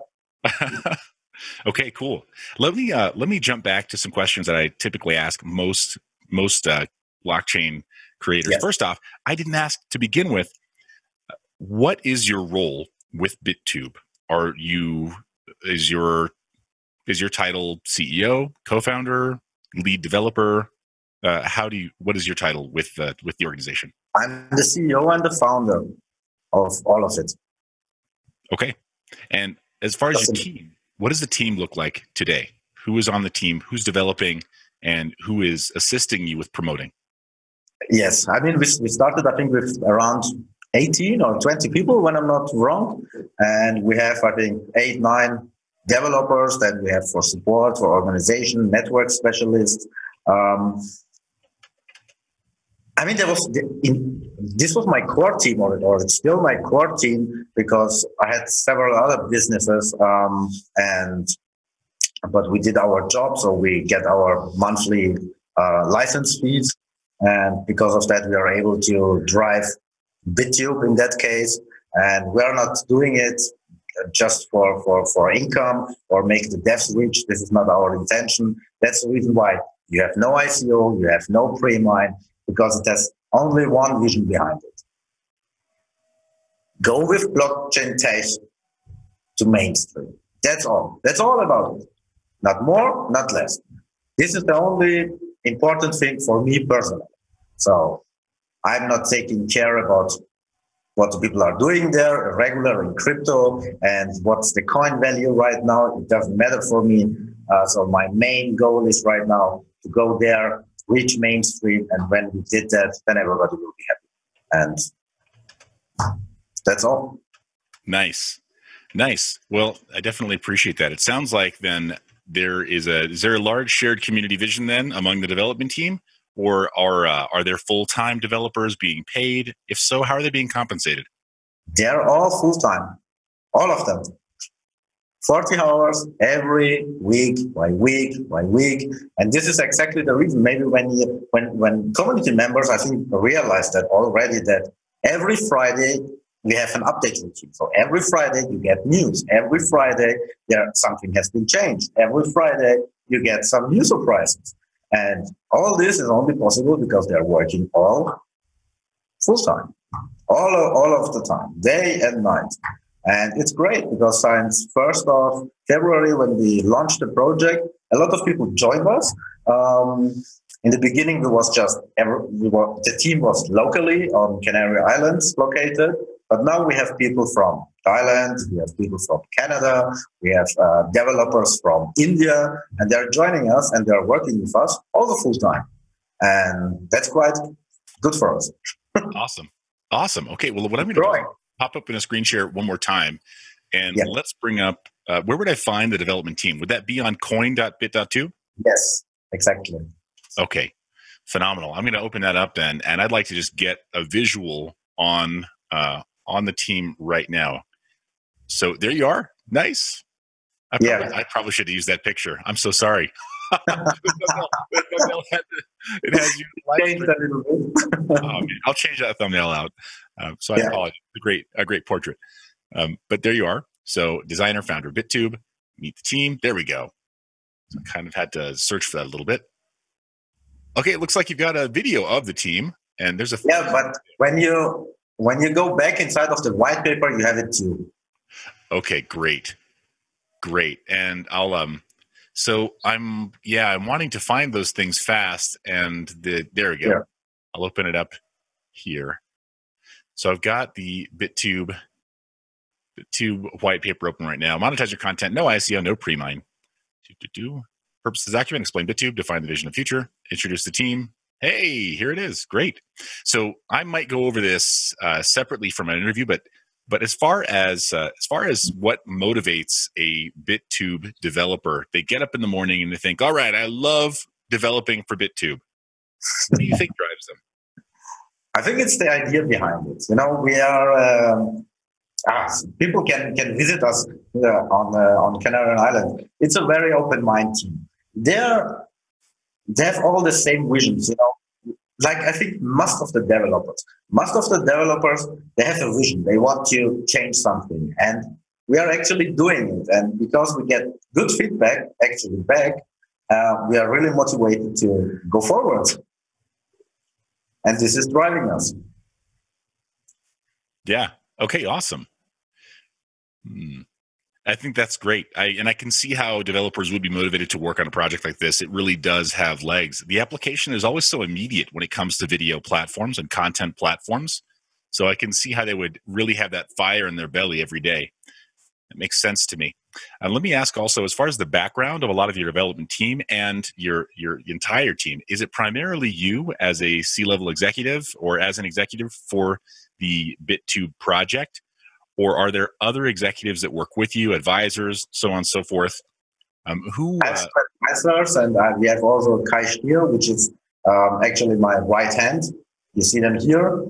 Okay, cool. Let me jump back to some questions that I typically ask most blockchain creators. Yes. First off, I didn't ask to begin with, what is your role with BitTube? Is your title CEO, co-founder, lead developer? What is your title with the organization? I'm the CEO and the founder of all of it. Okay. And as far as your team, what does the team look like today? Who is on the team? Who's developing? And who is assisting you with promoting? Yes. I mean, we started, I think, with around 18 or 20 people, when I'm not wrong. And we have, I think, 8-9 developers that we have for support, for organization, network specialists, I mean, this was my core team, or it's still my core team, because I had several other businesses, but we did our job, so we get our monthly license fees, and because of that, we are able to drive BitTube in that case, and we are not doing it just for income or make the devs rich. This is not our intention. That's the reason why you have no ICO, you have no pre-mine, because it has only one vision behind it. Go with blockchain tech to mainstream. That's all. That's all about it. Not more, not less. This is the only important thing for me personally. So I'm not taking care about what the people are doing there, regular in crypto, and what's the coin value right now. It doesn't matter for me. So my main goal is right now to go there, reach mainstream, and when we did that, then everybody will be happy. And that's all. Nice. Well, I definitely appreciate that. It sounds like then is there a large shared community vision then among the development team, or are there full-time developers being paid? If so, how are they being compensated? They're all full-time, all of them. 40 hours every week by week. And this is exactly the reason. Maybe when community members, I think, realize that already, that every Friday we have an update routine. So every Friday you get news. Every Friday something has been changed. Every Friday you get some new surprises. And all this is only possible because they're working all full-time, all of the time, day and night. And it's great because since 1st of February, when we launched the project, a lot of people joined us. In the beginning, the team was locally on Canary Islands located, but now we have people from Thailand, we have people from Canada, we have developers from India, and they're joining us and they're working with us all the full time. And that's quite good for us. Awesome. Okay, well, what I'm going to do, pop up in a screen share one more time, and let's bring up, where would I find the development team? Would that be on coin.bit.tube? Yes, exactly. Okay, phenomenal. I'm going to open that up then, and I'd like to just get a visual on the team right now. So there you are. Nice. I probably should have used that picture. I'm so sorry. It has you. Change that a little bit. I'll change that thumbnail out. So I apologize. A great portrait. But there you are. So designer, founder, BitTube, meet the team. There we go. So I kind of had to search for that a little bit. Okay, it looks like you've got a video of the team, and there's a but when you go back inside of the white paper, you have it too. Okay, great. And I'll so I'm wanting to find those things fast, and there we go. Yeah. I'll open it up here. So I've got the BitTube white paper open right now. Monetize your content, no ICO, no pre-mine. Purposes document, explain BitTube, define the vision of future, introduce the team. Hey, here it is. Great. So I might go over this separately from an interview, but as far as what motivates a BitTube developer, they get up in the morning and they think, all right, I love developing for BitTube. What do you think drives them? I think it's the idea behind it. You know, we are people can visit us on Canary Island. It's a very open mind team. They have all the same visions. You know, like I think most of the developers, they have a vision. They want to change something, and we are actually doing it. And because we get good feedback back, we are really motivated to go forward. And this is driving us. Yeah. Okay. Awesome. I think that's great. I can see how developers would be motivated to work on a project like this. It really does have legs. The application is always so immediate when it comes to video platforms and content platforms. So I can see how they would really have that fire in their belly every day. It makes sense to me. And let me ask also, as far as the background of a lot of your development team and your entire team, is it primarily you as a C-level executive or as an executive for the BitTube project? Or are there other executives that work with you, advisors, so on and so forth? That's advisors, and we have also Kai Stier, which is actually my right hand. You see them here.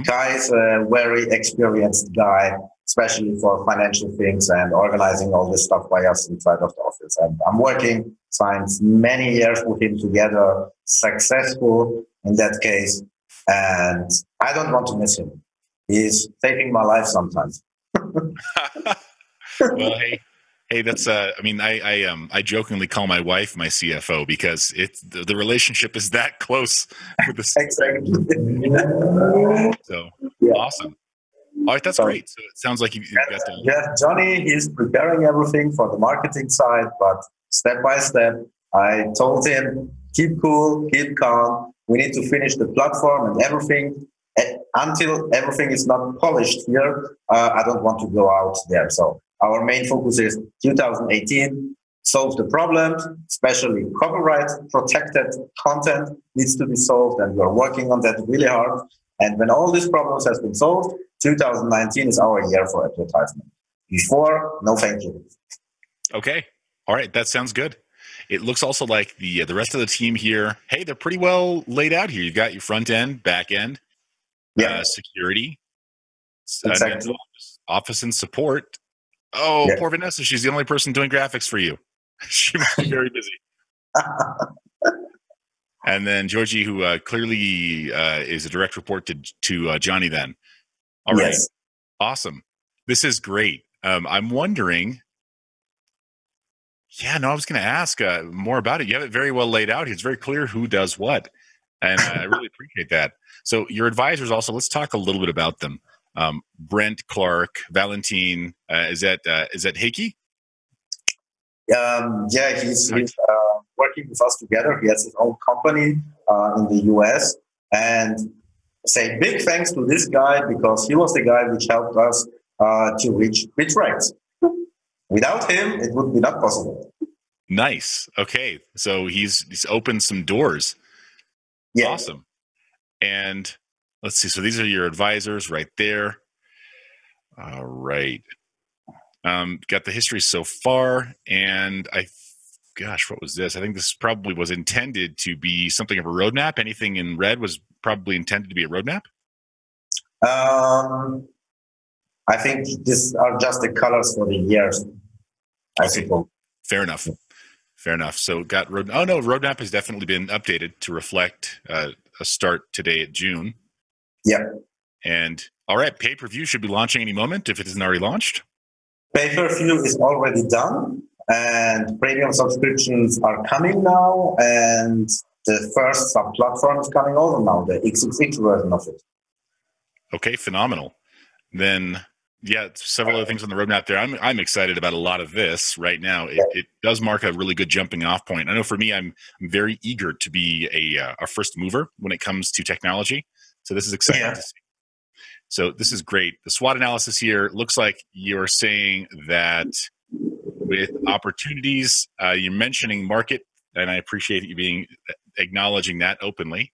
Kai is a very experienced guy, especially for financial things and organizing all this stuff by us inside of the office. And I'm working since many years with him together, successful in that case. And I don't want to miss him. He's saving my life sometimes. Well, hey, that's I mean, I jokingly call my wife my CFO because it's the relationship is that close with the Exactly. So Yeah. awesome. All right, that's great. So it sounds like you've got to. Yeah, Johnny, he's preparing everything for the marketing side, but step by step, I told him, keep cool, keep calm. We need to finish the platform and everything. Until everything is not polished here, I don't want to go out there. So our main focus is 2018, solve the problems, especially copyright protected content needs to be solved, and we're working on that really hard. And when all these problems has been solved, 2019 is our year for advertisement. Before, no thank you. Okay. All right. That sounds good. It looks also like the rest of the team here, hey, they're pretty well laid out here. You've got your front end, back end, security, Exactly. office and support. Oh, Yeah. poor Vanessa. She's the only person doing graphics for you. She must be very busy. And then Georgie, who clearly is a direct report to Johnny then. All right. Yes. Awesome. This is great. I'm wondering, I was going to ask more about it. You have it very well laid out. It's very clear who does what. And I really appreciate that. So your advisors also, let's talk a little bit about them. Brent, Clark, Valentine, is that Heikki? He's working with us together. He has his own company in the US. And say big thanks to this guy because he was the guy which helped us to reach BitTube. Without him, it would be not possible. Nice. Okay. So he's opened some doors. Yeah. Awesome. And let's see. So these are your advisors right there. All right. Got the history so far. And what was this? I think this probably was intended to be something of a roadmap. Anything in red was probably intended to be a roadmap. I think these are just the colors for the years. I suppose. Fair enough. Fair enough. So roadmap has definitely been updated to reflect a start today at June. Yeah. And all right, pay-per-view should be launching any moment if it isn't already launched. Pay-per-view is already done, and premium subscriptions are coming now, and the first sub-platform is coming over now, the XXX version of it. Okay, phenomenal. Then, several other things on the roadmap there. I'm excited about a lot of this right now. It does mark a really good jumping off point. I know for me, I'm very eager to be a first mover when it comes to technology. So this is exciting to see. So this is great. The SWOT analysis here looks like you're saying that with opportunities, you're mentioning market, and I appreciate you acknowledging that openly.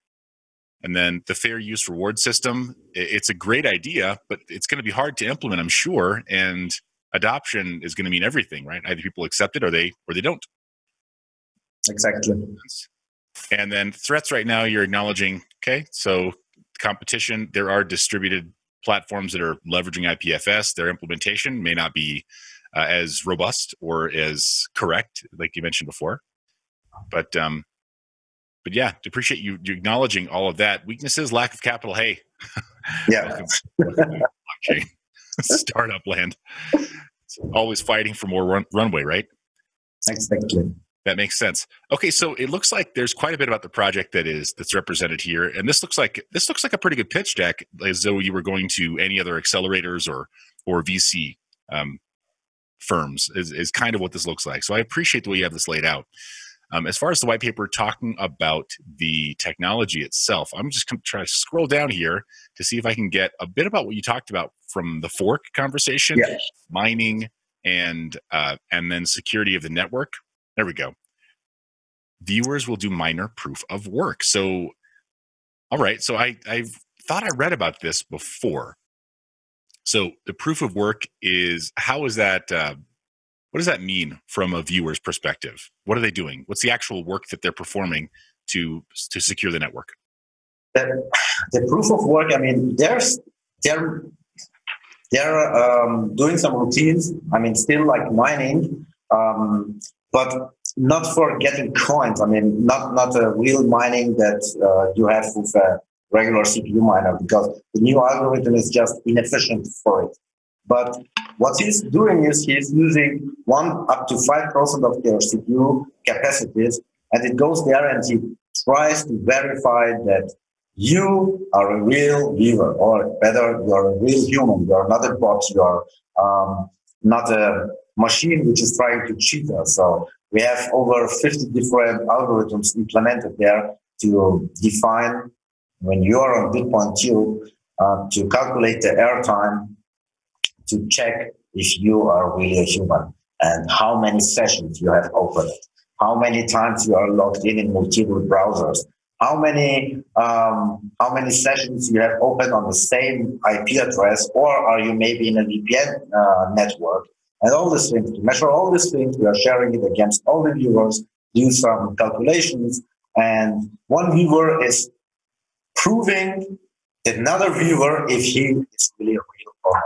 And then the fair use reward system, it's a great idea, but it's going to be hard to implement, I'm sure. And adoption is going to mean everything, right? Either people accept it or they don't. Exactly. And then threats right now, you're acknowledging, okay, so competition, there are distributed platforms that are leveraging IPFS. Their implementation may not be as robust or as correct, like you mentioned before. But yeah, appreciate you acknowledging all of that. Weaknesses, lack of capital. Hey, welcome blockchain startup land. It's always fighting for more runway, right? Exactly. That makes sense. Okay, so it looks like there's quite a bit about the project that's represented here, and this looks like a pretty good pitch deck, as though you were going to any other accelerators or VC firms. Is kind of what this looks like. So I appreciate the way you have this laid out. As far as the white paper talking about the technology itself, I'm just going to try to scroll down here to see if I can get a bit about what you talked about from the fork conversation, mining, and then security of the network. There we go. Viewers will do minor proof of work. So, all right. So I thought I read about this before. So the proof of work is, how is that? What does that mean from a viewer's perspective? What are they doing? What's the actual work that they're performing to secure the network? The proof of work, I mean, they're doing some routines. I mean, still like mining, but not for getting coins. I mean, not a real mining that you have with a regular CPU miner, because the new algorithm is just inefficient for it. But what he's doing is he's using 1 up to 5% of their CPU capacities, and it goes there and he tries to verify that you are a real viewer, or better, you're a real human. You're not a bot. You're not a machine which is trying to cheat us. So we have over 50 different algorithms implemented there to define when you are on Bit.Tube to calculate the airtime, to check if you are really a human, and how many sessions you have opened, how many times you are logged in multiple browsers, how many sessions you have opened on the same IP address, or are you maybe in a VPN network, and all these things. To measure all these things, we are sharing it against all the viewers, do some calculations, and one viewer is proving another viewer if he is really real or not.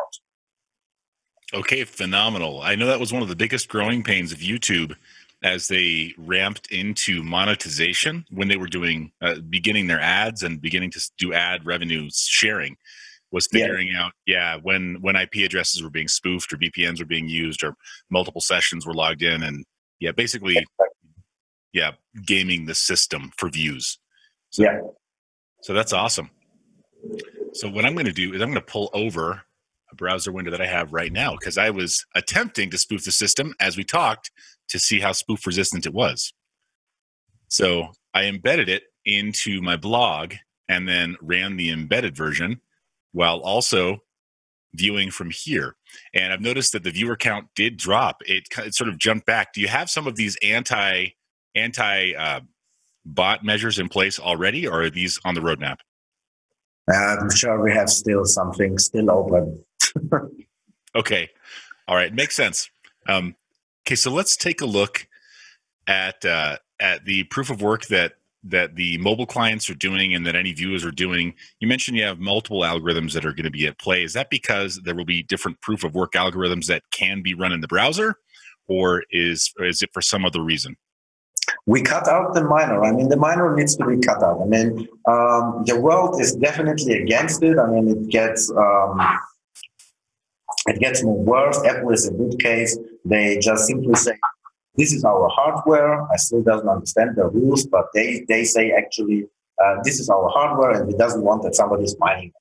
Okay, phenomenal. I know that was one of the biggest growing pains of YouTube as they ramped into monetization when they were doing beginning their ads and beginning to do ad revenue sharing, was figuring out when IP addresses were being spoofed or VPNs were being used or multiple sessions were logged in, and basically gaming the system for views. So that's awesome. So what I'm going to do is I'm going to pull over a browser window that I have right now, because I was attempting to spoof the system as we talked to see how spoof resistant it was. So I embedded it into my blog and then ran the embedded version while also viewing from here. And I've noticed that the viewer count did drop. It sort of jumped back. Do you have some of these anti bot measures in place already, or are these on the roadmap? I'm sure we have still something still open. Okay. All right. Makes sense. Okay. So let's take a look at the proof of work that the mobile clients are doing and that any viewers are doing. You mentioned you have multiple algorithms that are going to be at play. Is that because there will be different proof of work algorithms that can be run in the browser, or is it for some other reason? We cut out the miner. I mean, the miner needs to be cut out. I mean, the world is definitely against it. I mean, it gets more worse. Apple is a good case. They just simply say, this is our hardware. I still doesn't understand the rules, but they say actually, this is our hardware and we doesn't want that somebody's mining.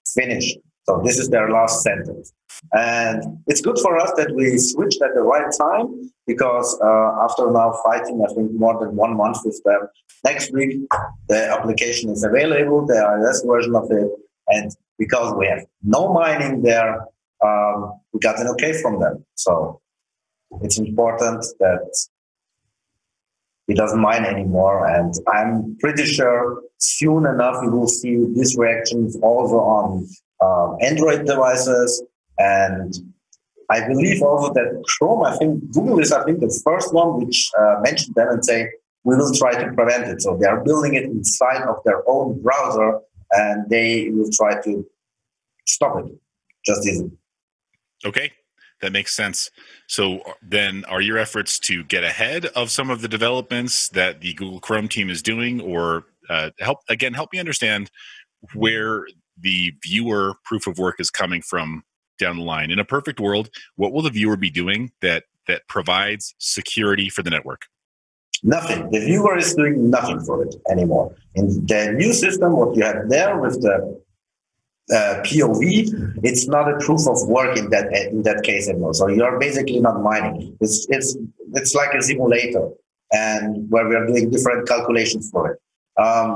Finish. So this is their last sentence. And it's good for us that we switched at the right time, because after now fighting, I think, more than 1 month with them, next week the application is available, the iOS version of it. And because we have no mining there, we got an okay from them. So it's important that it doesn't mine anymore. And I'm pretty sure soon enough we will see these reactions also on Android devices. And I believe also that Chrome, I think Google is, the first one which mentioned them and say, we will try to prevent it. So they are building it inside of their own browser and they will try to stop it just easy. Okay. That makes sense. So then are your efforts to get ahead of some of the developments that the Google Chrome team is doing, or help me understand where the viewer proof of work is coming from down the line? In a perfect world, what will the viewer be doing that provides security for the network? Nothing. The viewer is doing nothing for it anymore. In the new system, what you have there with the POV, it's not a proof of work in that case anymore. So you are basically not mining. It's like a simulator, and where we are doing different calculations for it.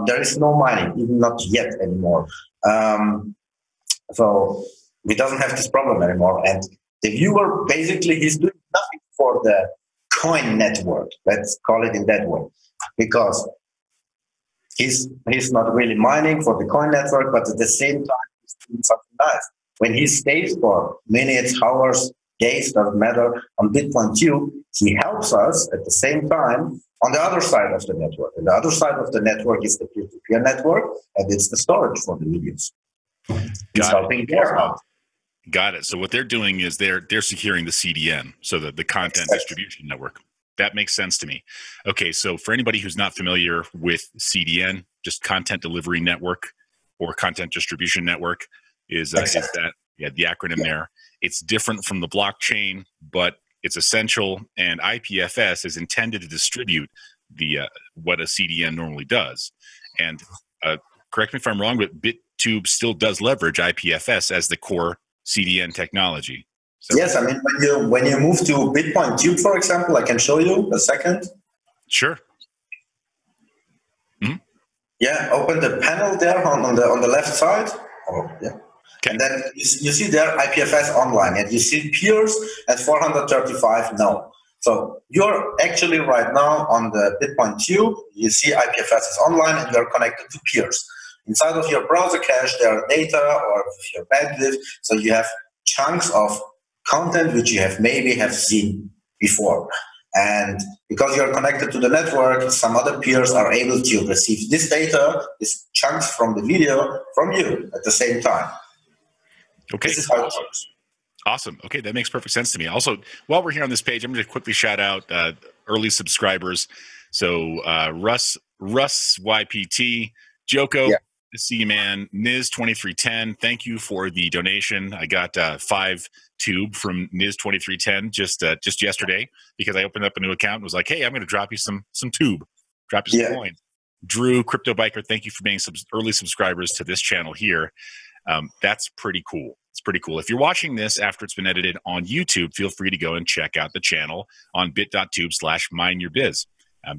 There is no mining, even not yet anymore. So we doesn't have this problem anymore. And the viewer basically he's doing nothing for the coin network. Let's call it in that way, because he's not really mining for the coin network, but at the same time he's doing something nice. When he stays for minutes, hours case, doesn't matter, on Bit.Tube, he helps us at the same time on the other side of the network. And the other side of the network is the peer-to-peer network, and it's the storage for the videos. He's helping there out. Got it. So what they're doing is they're securing the CDN, so the content distribution network. That makes sense to me. Okay, so for anybody who's not familiar with CDN, just content delivery network or content distribution network is that the acronym there. It's different from the blockchain, but it's essential, and IPFS is intended to distribute the what a CDN normally does. And correct me if I'm wrong, but BitTube still does leverage IPFS as the core CDN technology. So yes, I mean, when you move to Bit.Tube, for example, I can show you a second. Sure. Mm-hmm. Yeah, open the panel there on the left side. Oh, yeah. Okay. And then you see there IPFS Online, and you see peers at 435 no. So you're actually right now on the Bit.Tube. You see IPFS is online, and you're connected to peers. Inside of your browser cache, there are data or your bandwidth. So you have chunks of content which you maybe have seen before. And because you're connected to the network, some other peers are able to receive this data, these chunks from the video from you at the same time. Okay. This is how it works. Awesome. Okay, that makes perfect sense to me. Also, while we're here on this page, I'm going to quickly shout out early subscribers. So Russ YPT, Joko, see you, man. Niz2310, thank you for the donation. I got 5 tube from Niz2310 just yesterday because I opened up a new account and was like, hey, I'm going to drop you some tube, drop you some coins. Drew, Crypto Biker, thank you for being early subscribers to this channel here. That's pretty cool. It's pretty cool. If you're watching this after it's been edited on YouTube, feel free to go and check out the channel on bit.tube/mineyour.biz.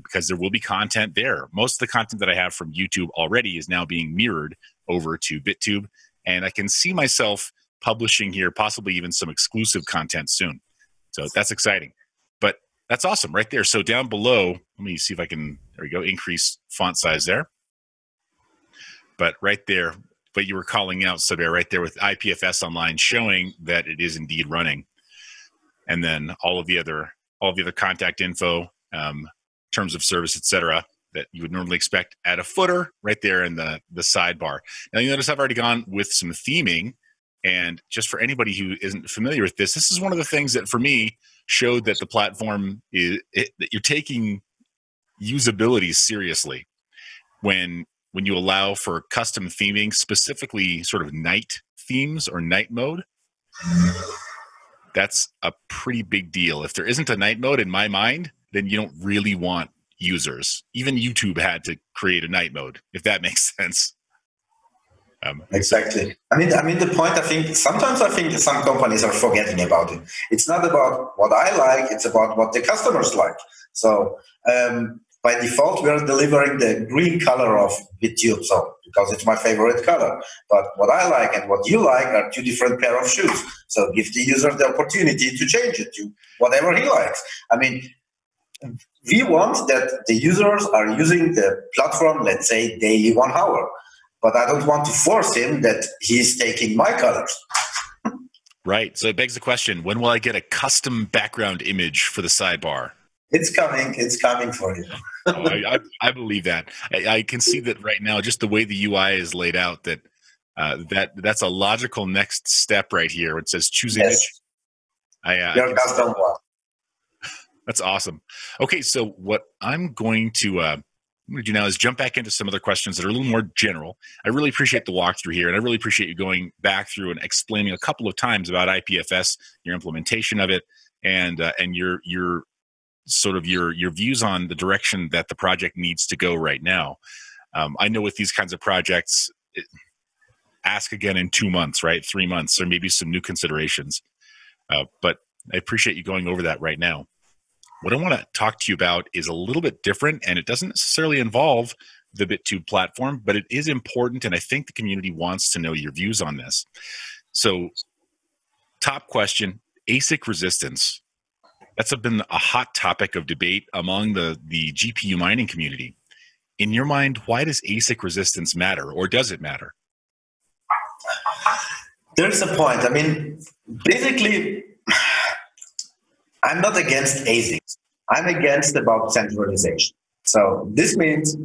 Because there will be content there. Most of the content that I have from YouTube already is now being mirrored over to BitTube, and I can see myself publishing here, possibly even some exclusive content soon. So that's exciting. But that's awesome right there. So down below, let me see if I can, there we go, increase font size there. But right there, but you were calling out, Saber, right there with IPFS Online showing that it is indeed running. And then all of the other contact info, terms of service, etc., that you would normally expect at a footer right there in the sidebar. Now you notice I've already gone with some theming, and just for anybody who isn't familiar with this is one of the things that for me showed that the platform that you're taking usability seriously when you allow for custom theming, specifically sort of night themes or night mode. That's a pretty big deal. If there isn't a night mode in my mind, then you don't really want users. Even YouTube had to create a night mode, if that makes sense. Exactly. I mean, the point, sometimes I think some companies are forgetting about it. It's not about what I like, it's about what the customers like. So by default, we're delivering the green color of BitTube, so because it's my favorite color. But what I like and what you like are two different pair of shoes. So give the user the opportunity to change it to whatever he likes. I mean, we want that the users are using the platform, let's say, daily 1 hour. But I don't want to force him that he's taking my colors. Right. So it begs the question, when will I get a custom background image for the sidebar? It's coming. It's coming for you. I believe that. I can see that right now, just the way the UI is laid out, that's a logical next step right here. It says choose image. Your custom one. That's awesome. Okay, so what I'm going to do now is jump back into some other questions that are a little more general. I really appreciate the walkthrough here, and I really appreciate you going back through and explaining a couple of times about IPFS, your implementation of it, and your sort of your views on the direction that the project needs to go right now. I know with these kinds of projects, ask again in 2 months, right? 3 months, or maybe some new considerations. But I appreciate you going over that right now. What I want to talk to you about is a little bit different, and it doesn't necessarily involve the BitTube platform, but it is important, and I think the community wants to know your views on this. So, top question, ASIC resistance. That's been a hot topic of debate among the GPU mining community. In your mind, why does ASIC resistance matter, or does it matter? There's a point. I mean, basically, I'm not against ASICs. I'm against about centralization. So this means,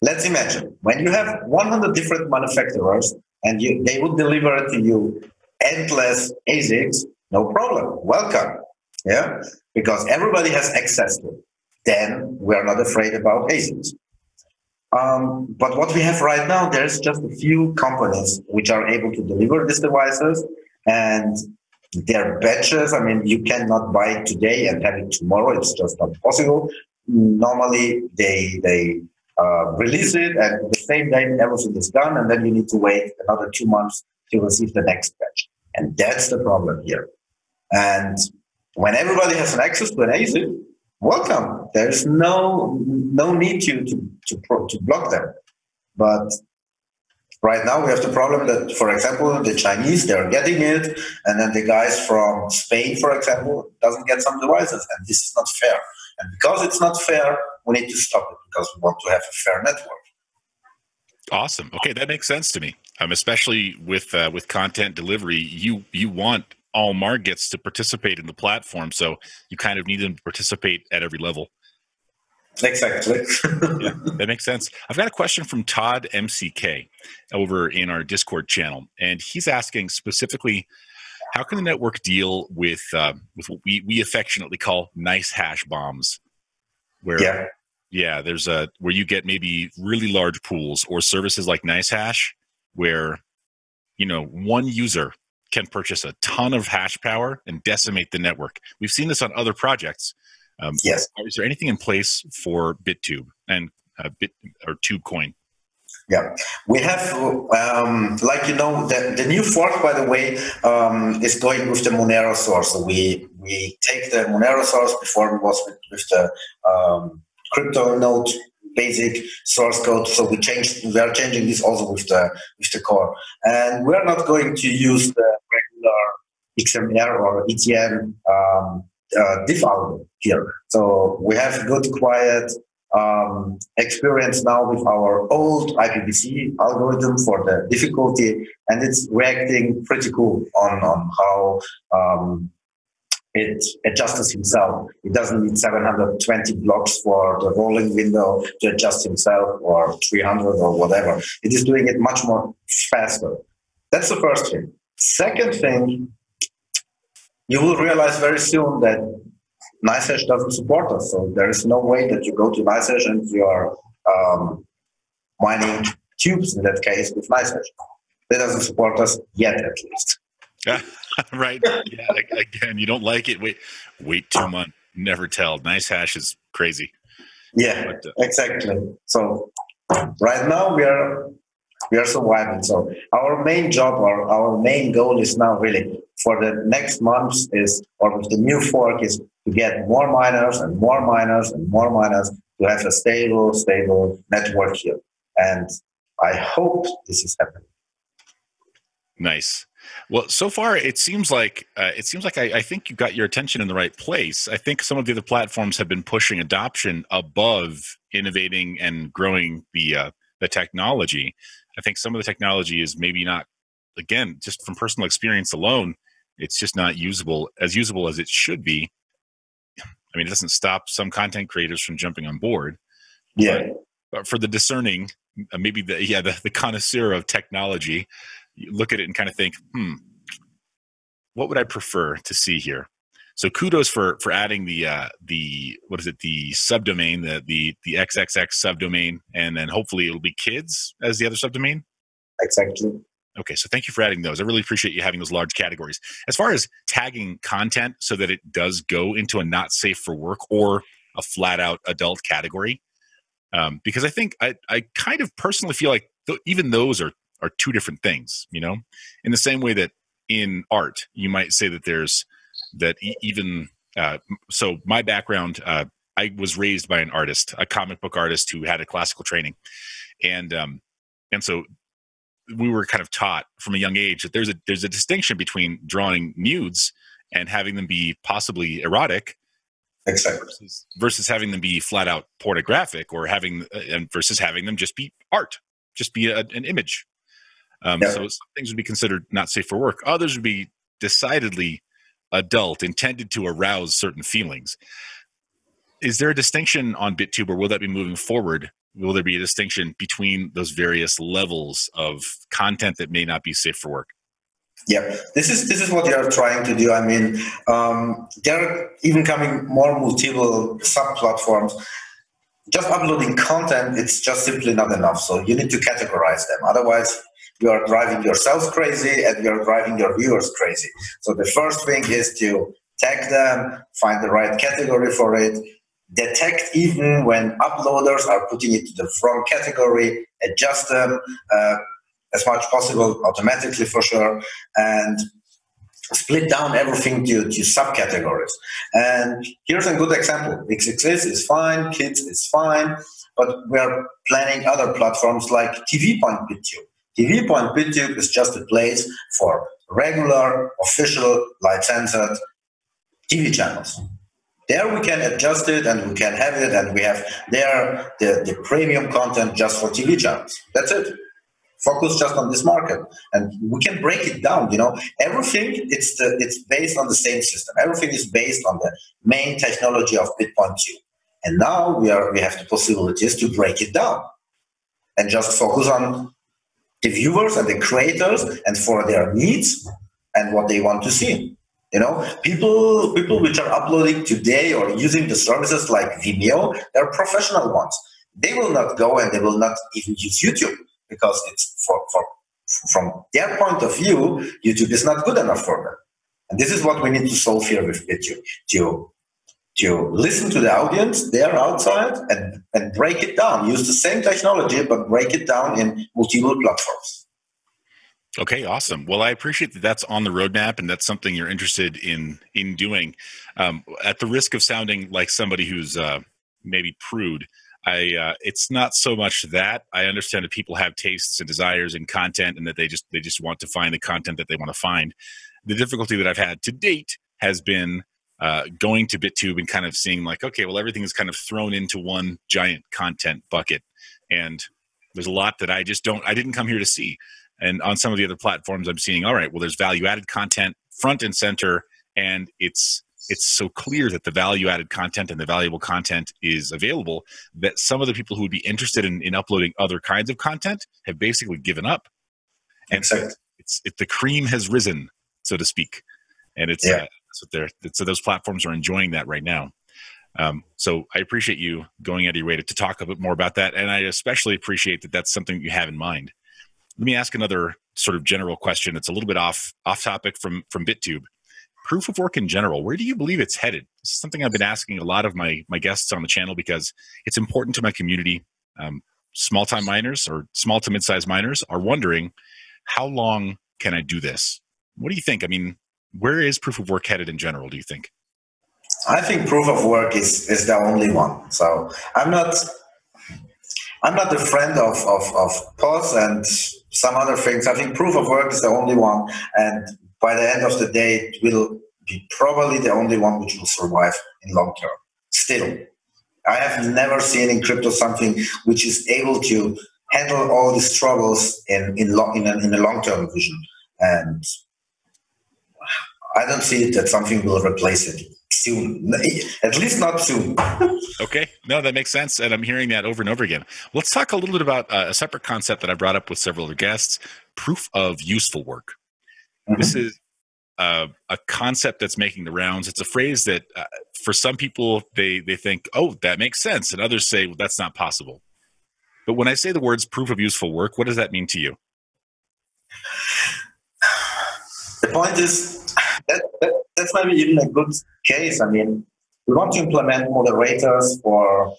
let's imagine, when you have 100 different manufacturers and they would deliver to you endless ASICs, no problem, welcome. Yeah, because everybody has access to it. Then we are not afraid about ASICs. But what we have right now, there's just a few companies which are able to deliver these devices, and their batches, I mean, you cannot buy it today and have it tomorrow. It's just not possible. Normally, they release it, and the same day everything is done, and then you need to wait another 2 months to receive the next batch. And that's the problem here. And when everybody has an access to an ASIC, welcome. There's no need to block them. But right now we have the problem that, for example, the Chinese, they're getting it, and then the guys from Spain, for example, doesn't get some devices, and this is not fair. And because it's not fair, we need to stop it because we want to have a fair network. Awesome. Okay, that makes sense to me. Especially with content delivery, you want all markets to participate in the platform, so you kind of need them to participate at every level. Exactly. Yeah, that makes sense. I've got a question from Todd MCK over in our Discord channel, and he's asking specifically, how can the network deal with what we affectionately call nice hash bombs, where there's where you get maybe really large pools or services like nice hash, where one user can purchase a ton of hash power and decimate the network. We've seen this on other projects. Yes. Is there anything in place for BitTube and TubeCoin? Yeah, we have, the new fork, by the way, is going with the Monero source. So we take the Monero source. Before it was with the crypto node basic source code. So we are changing this also with the core. And we're not going to use the regular XMR or ETN diff algo here. So we have good, quiet experience now with our old IPFS algorithm for the difficulty, and it's reacting pretty cool on how it adjusts himself. It doesn't need 720 blocks for the rolling window to adjust himself, or 300 or whatever. It is doing it much more faster. That's the first thing. Second thing, you will realize very soon that NiceHash doesn't support us. So there is no way that you go to NiceHash and you are mining tubes, in that case, with NiceHash. It doesn't support us yet, at least. Right. Yeah. Again, you don't like it. Wait 2 months. Never tell. NiceHash is crazy. Yeah, exactly. So right now we are surviving. So our main job or our main goal is now really for the next months or with the new fork is to get more miners and more miners and more miners to have a stable network here. And I hope this is happening. Nice. Well, so far it seems like I think you got your attention in the right place. I think some of the other platforms have been pushing adoption above innovating and growing the technology. I think some of the technology is maybe not, again, just from personal experience alone, it's just not usable as it should be. I mean, it doesn't stop some content creators from jumping on board. Yeah. But for the discerning, maybe the connoisseur of technology, you look at it and kind of think, what would I prefer to see here? So kudos for adding the subdomain, the XXX subdomain, and then hopefully it'll be kids as the other subdomain. Exactly. Okay, so thank you for adding those. I really appreciate you having those large categories. As far as tagging content so that it does go into a not safe for work or a flat out adult category, because I think I kind of personally feel like even those are two different things, in the same way that in art, you might say that there's that even, so my background, I was raised by an artist, a comic book artist who had a classical training. And so we were kind of taught from a young age that there's a distinction between drawing nudes and having them be possibly erotic, exactly, versus having them be flat out pornographic, or versus having them just be art, just be an image. So some things would be considered not safe for work. Others would be decidedly adult, intended to arouse certain feelings. Is there a distinction on BitTube, or will that be moving forward? Will there be a distinction between those various levels of content that may not be safe for work? Yeah, this is what we are trying to do. I mean, there are even coming more multiple sub-platforms. Just uploading content, it's just simply not enough. So you need to categorize them. Otherwise, you are driving yourself crazy and you're driving your viewers crazy. So the first thing is to tag them, find the right category for it, detect even when uploaders are putting it to the wrong category, adjust them as much possible automatically for sure, and split down everything to subcategories. And here's a good example. XXS is fine, Kids is fine, but we're planning other platforms like TV.BitTube. TV.BitTube is just a place for regular, official, licensed TV channels. There we can adjust it and we can have it, and we have there the premium content just for TV channels. That's it. Focus just on this market, and we can break it down. You know, everything it's based on the same system. Everything is based on the main technology of Bit.TUBE, and now we have the possibilities to break it down and just focus on the viewers and the creators and for their needs and what they want to see. You know, people which are uploading today or using the services like Vimeo, they're professional ones. They will not go and they will not even use YouTube, because it's from their point of view, YouTube is not good enough for them. And this is what we need to solve here with BitTube, to listen to the audience there outside and break it down. Use the same technology, but break it down in multiple platforms. Okay, awesome. Well, I appreciate that that's on the roadmap and that's something you're interested in doing. At the risk of sounding like somebody who's maybe prude, it's not so much that. I understand that people have tastes and desires in content, and that they just want to find the content that they want to find. The difficulty that I've had to date has been going to BitTube and kind of seeing like, okay, well, everything is kind of thrown into one giant content bucket, and there's a lot that I didn't come here to see. And on some of the other platforms, I'm seeing, all right, well, there's value-added content front and center, and it's so clear that the value-added content and the valuable content is available that some of the people who would be interested in uploading other kinds of content have basically given up. And so the cream has risen, so to speak. And so those platforms are enjoying that right now. So I appreciate you going out of your way to talk a bit more about that. And I especially appreciate that that's something you have in mind. Let me ask another sort of general question that's a little bit off topic from BitTube. Proof of work in general, where do you believe it's headed? This is something I've been asking a lot of my guests on the channel because it's important to my community. Small-time miners or small to mid-sized miners are wondering, how long can I do this? What do you think? I mean, where is proof of work headed in general, do you think? I think proof of work is the only one. So I'm not a friend of POS and some other things. I think proof of work is the only one, and by the end of the day, it will be probably the only one which will survive in long term. Still, I have never seen in crypto something which is able to handle all these troubles in a long-term vision, and I don't see that something will replace it soon. At least not soon. Okay. No, that makes sense. And I'm hearing that over and over again. Let's talk a little bit about a separate concept that I brought up with several other guests, proof of useful work. Mm-hmm. This is a concept that's making the rounds. It's a phrase that for some people, they think, oh, that makes sense. And others say, well, that's not possible. But when I say the words proof of useful work, what does that mean to you? The point is, that's maybe even a good case. I mean, we want to implement moderators for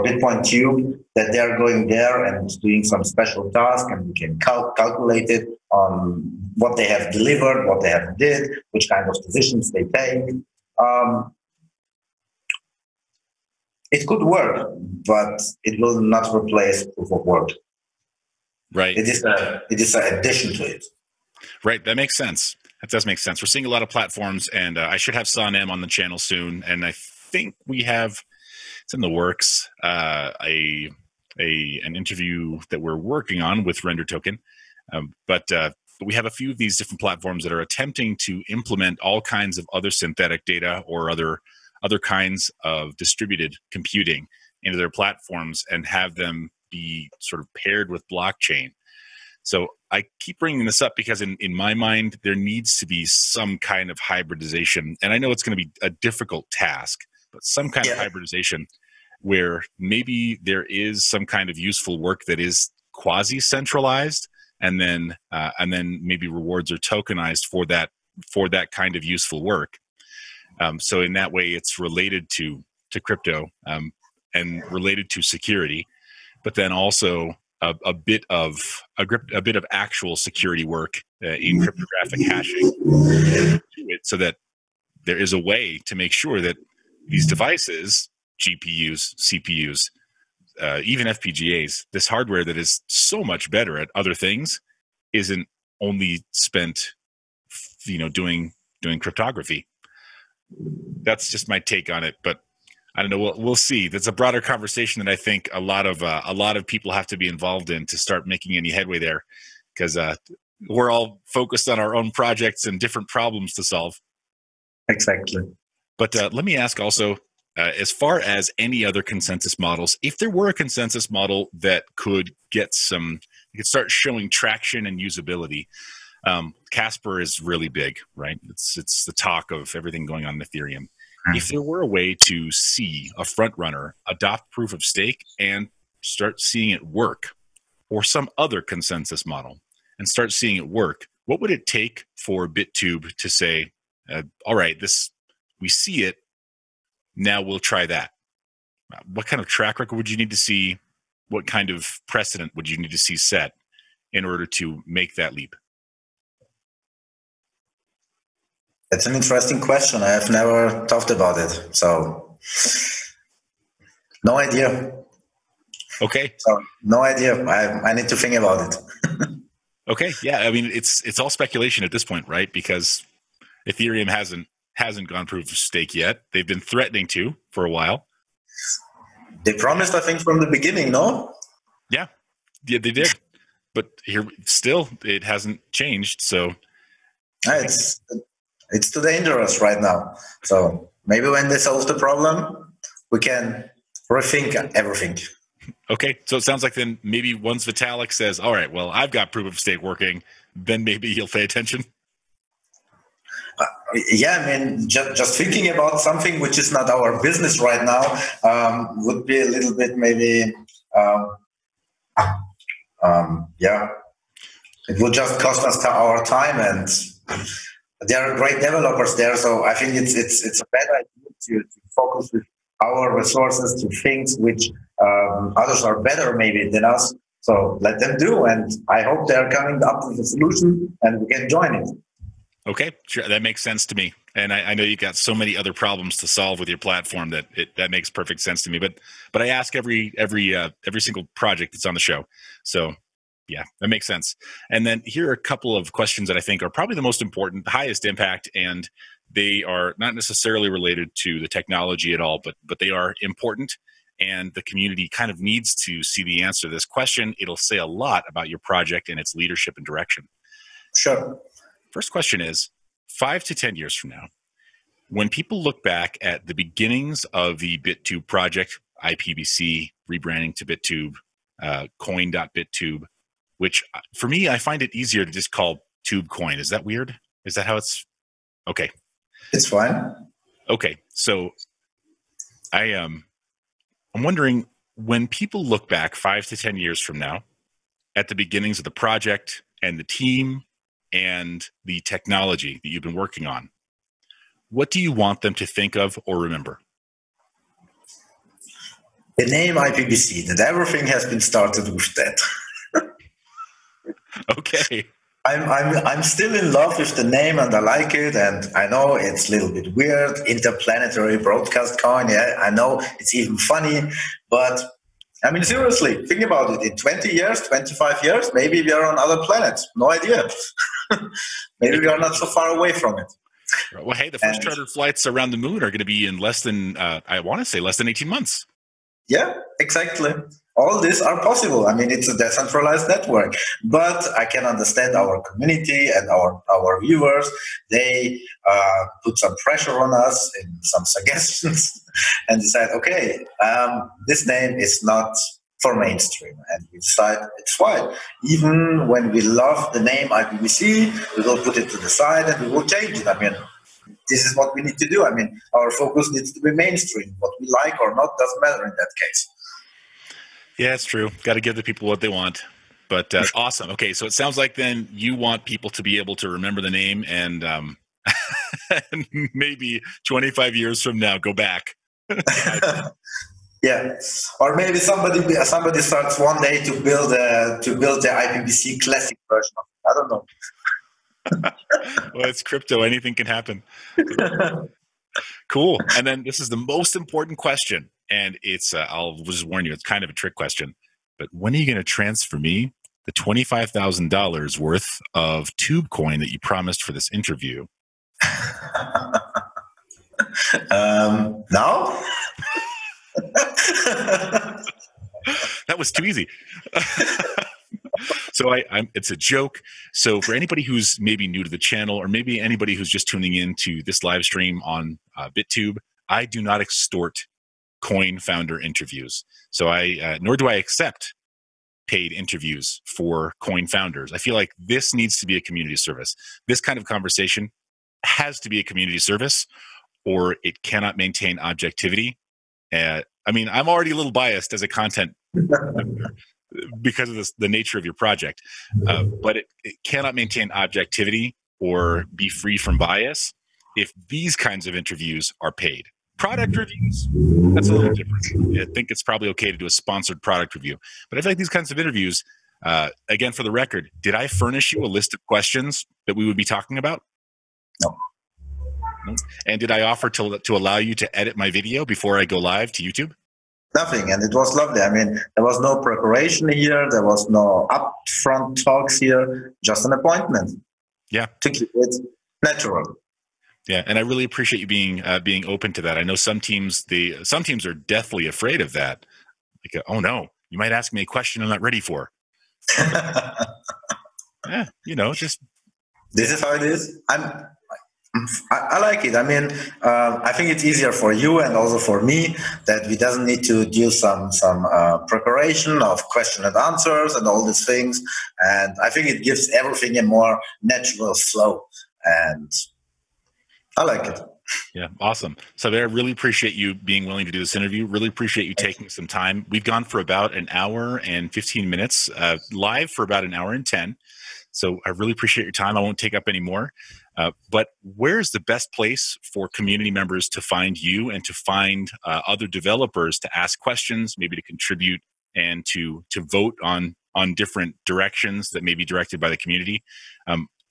Bit.TUBE, that they're going there and doing some special task, and we can calculate it on what they have delivered, what they have did, which kind of decisions they take. It could work, but it will not replace proof of work. Right. It is an addition to it. Right. That makes sense. That does make sense. We're seeing a lot of platforms, and I should have Son M on the channel soon. And I think we have, it's in the works, an interview that we're working on with Render Token. But but we have a few of these different platforms that are attempting to implement all kinds of other synthetic data or other kinds of distributed computing into their platforms and have them be sort of paired with blockchain. So I keep bringing this up because in my mind, there needs to be some kind of hybridization. And I know it's going to be a difficult task, but some kind of hybridization where maybe there is some kind of useful work that is quasi-centralized, and then maybe rewards are tokenized for that kind of useful work. So in that way, it's related to crypto and related to security, but then also a bit of actual security work in cryptographic hashing to it, so that there is a way to make sure that these devices, GPUs, CPUs, even FPGAs, this hardware that is so much better at other things, isn't only spent, doing cryptography. That's just my take on it, but I don't know. We'll see. That's a broader conversation that I think a lot of people have to be involved in to start making any headway there, because we're all focused on our own projects and different problems to solve. Exactly. But let me ask also, as far as any other consensus models, if there were a consensus model that could start showing traction and usability, Casper is really big, right? It's the talk of everything going on in Ethereum. If there were a way to see a front runner adopt proof of stake and start seeing it work, or some other consensus model and start seeing it work, what would it take for BitTube to say, all right, we see it, now we'll try that? What kind of track record would you need to see? What kind of precedent would you need to see set in order to make that leap? That's an interesting question. I have never thought about it. So, no idea. Okay. So, no idea. I need to think about it. Okay. Yeah. I mean, it's all speculation at this point, right? Because Ethereum hasn't gone proof of stake yet. They've been threatening to for a while. They promised, I think, from the beginning, no? Yeah, they did. But here, still, it hasn't changed. So it's too dangerous right now. So maybe when they solve the problem, we can rethink everything. Okay, so it sounds like then maybe once Vitalik says, all right, well, I've got proof of stake working, then maybe he'll pay attention. Yeah, I mean, just thinking about something which is not our business right now would be a little bit maybe, it would just cost us our time, and there are great developers there. So I think it's a bad idea to focus with our resources to things which others are better maybe than us. So let them do, and I hope they're coming up with a solution and we can join it. Okay, sure. That makes sense to me. And I know you've got so many other problems to solve with your platform that makes perfect sense to me. But I ask every single project that's on the show. So yeah, that makes sense. And then here are a couple of questions that I think are probably the most important, the highest impact, and they are not necessarily related to the technology at all, but they are important, and the community kind of needs to see the answer to this question. It'll say a lot about your project and its leadership and direction. Sure. First question is, 5 to 10 years from now, when people look back at the beginnings of the BitTube project, IPBC, rebranding to BitTube, coin.BitTube, which for me, I find it easier to just call Tube Coin. Is that weird? Is that how it's? Okay. It's fine. Okay. So I'm wondering, when people look back 5 to 10 years from now at the beginnings of the project and the team and the technology that you've been working on, what do you want them to think of or remember? The name IPBC, that everything has been started with that. Okay. I'm still in love with the name, and I like it, and I know it's a little bit weird, interplanetary broadcast coin. Yeah, I know it's even funny, but I mean, seriously, think about it. In 20 years, 25 years, maybe we are on other planets. No idea. Maybe we are not so far away from it. Well, hey, the first chartered flights around the moon are going to be in less than, I want to say less than 18 months. Yeah, exactly. All these are possible. I mean, it's a decentralized network, but I can understand our community and our viewers. They put some pressure on us in some suggestions and decide, okay, this name is not for mainstream. And we decide it's fine. Even when we love the name IPVC, we will put it to the side and we will change it. I mean, this is what we need to do. I mean, our focus needs to be mainstream. What we like or not doesn't matter in that case. Yeah, it's true. Got to give the people what they want. But awesome. Okay, so it sounds like then you want people to be able to remember the name and and maybe 25 years from now go back. Yeah, or maybe somebody starts one day to build the IPVC classic version of it. I don't know. Well, it's crypto. Anything can happen. Cool. And then this is the most important question. And it's, I'll just warn you, it's kind of a trick question. But when are you going to transfer me the $25,000 worth of Tube coin that you promised for this interview? Now? That was too easy. So it's a joke. So for anybody who's maybe new to the channel, or maybe anybody who's just tuning in to this live stream on BitTube, I do not extort coin founder interviews. So nor do I accept paid interviews for coin founders. I feel like this needs to be a community service. This kind of conversation has to be a community service, or it cannot maintain objectivity. I mean, I'm already a little biased as a content because of the nature of your project, but it cannot maintain objectivity or be free from bias if these kinds of interviews are paid. Product reviews, that's a little different. I think it's probably okay to do a sponsored product review. But I feel like these kinds of interviews, again, for the record, did I furnish you a list of questions that we would be talking about? No. And did I offer to allow you to edit my video before I go live to YouTube? Nothing, and it was lovely. I mean, there was no preparation here. There was no upfront talks here. Just an appointment. Yeah, to keep it natural. Yeah, and I really appreciate you being open to that. I know some teams are deathly afraid of that. Like, oh no, you might ask me a question I'm not ready for. Yeah, just this is how it is. I like it. I mean, I think it's easier for you and also for me that we doesn't need to do some preparation of question and answers and all these things. And I think it gives everything a more natural flow. And I like it. Yeah, awesome. So I really appreciate you being willing to do this interview. Really appreciate you taking some time. We've gone for about an hour and 15 minutes, live for about an hour and 10. So I really appreciate your time. I won't take up any more. But where's the best place for community members to find you and to find other developers to ask questions, maybe to contribute and to vote on different directions that may be directed by the community?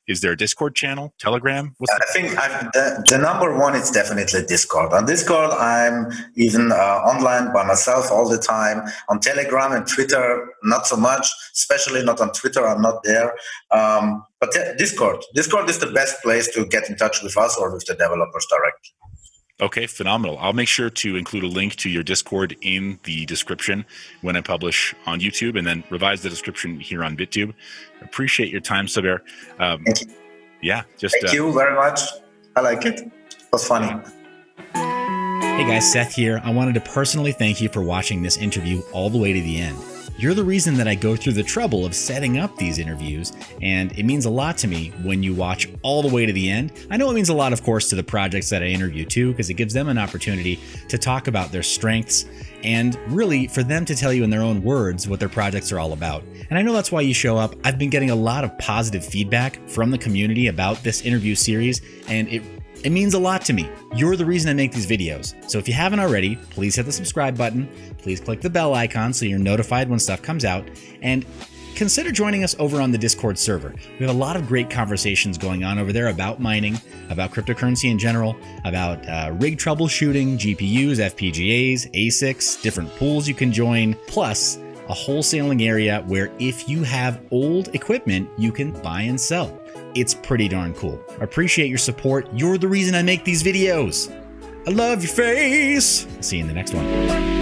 Is there a Discord channel, Telegram? I think the number one is definitely Discord. On Discord, I'm even online by myself all the time. On Telegram and Twitter, not so much, especially not on Twitter. I'm not there. But Discord is the best place to get in touch with us or with the developers directly. Okay, phenomenal. I'll make sure to include a link to your Discord in the description when I publish on YouTube, and then revise the description here on BitTube. Appreciate your time, Saber. Thank you. Yeah, thank you very much. I like it. It was funny. Hey guys, Seth here. I wanted to personally thank you for watching this interview all the way to the end. You're the reason that I go through the trouble of setting up these interviews, and it means a lot to me when you watch all the way to the end. I know it means a lot, of course, to the projects that I interview too, because it gives them an opportunity to talk about their strengths and really for them to tell you in their own words what their projects are all about. And I know that's why you show up. I've been getting a lot of positive feedback from the community about this interview series, and it means a lot to me. You're the reason I make these videos. So if you haven't already, please hit the subscribe button. Please click the bell icon so you're notified when stuff comes out. And consider joining us over on the Discord server. We have a lot of great conversations going on over there about mining, about cryptocurrency in general, about rig troubleshooting, GPUs, FPGAs, ASICs, different pools you can join, plus a wholesaling area where if you have old equipment, you can buy and sell. It's pretty darn cool. I appreciate your support. You're the reason I make these videos. I love your face. See you in the next one.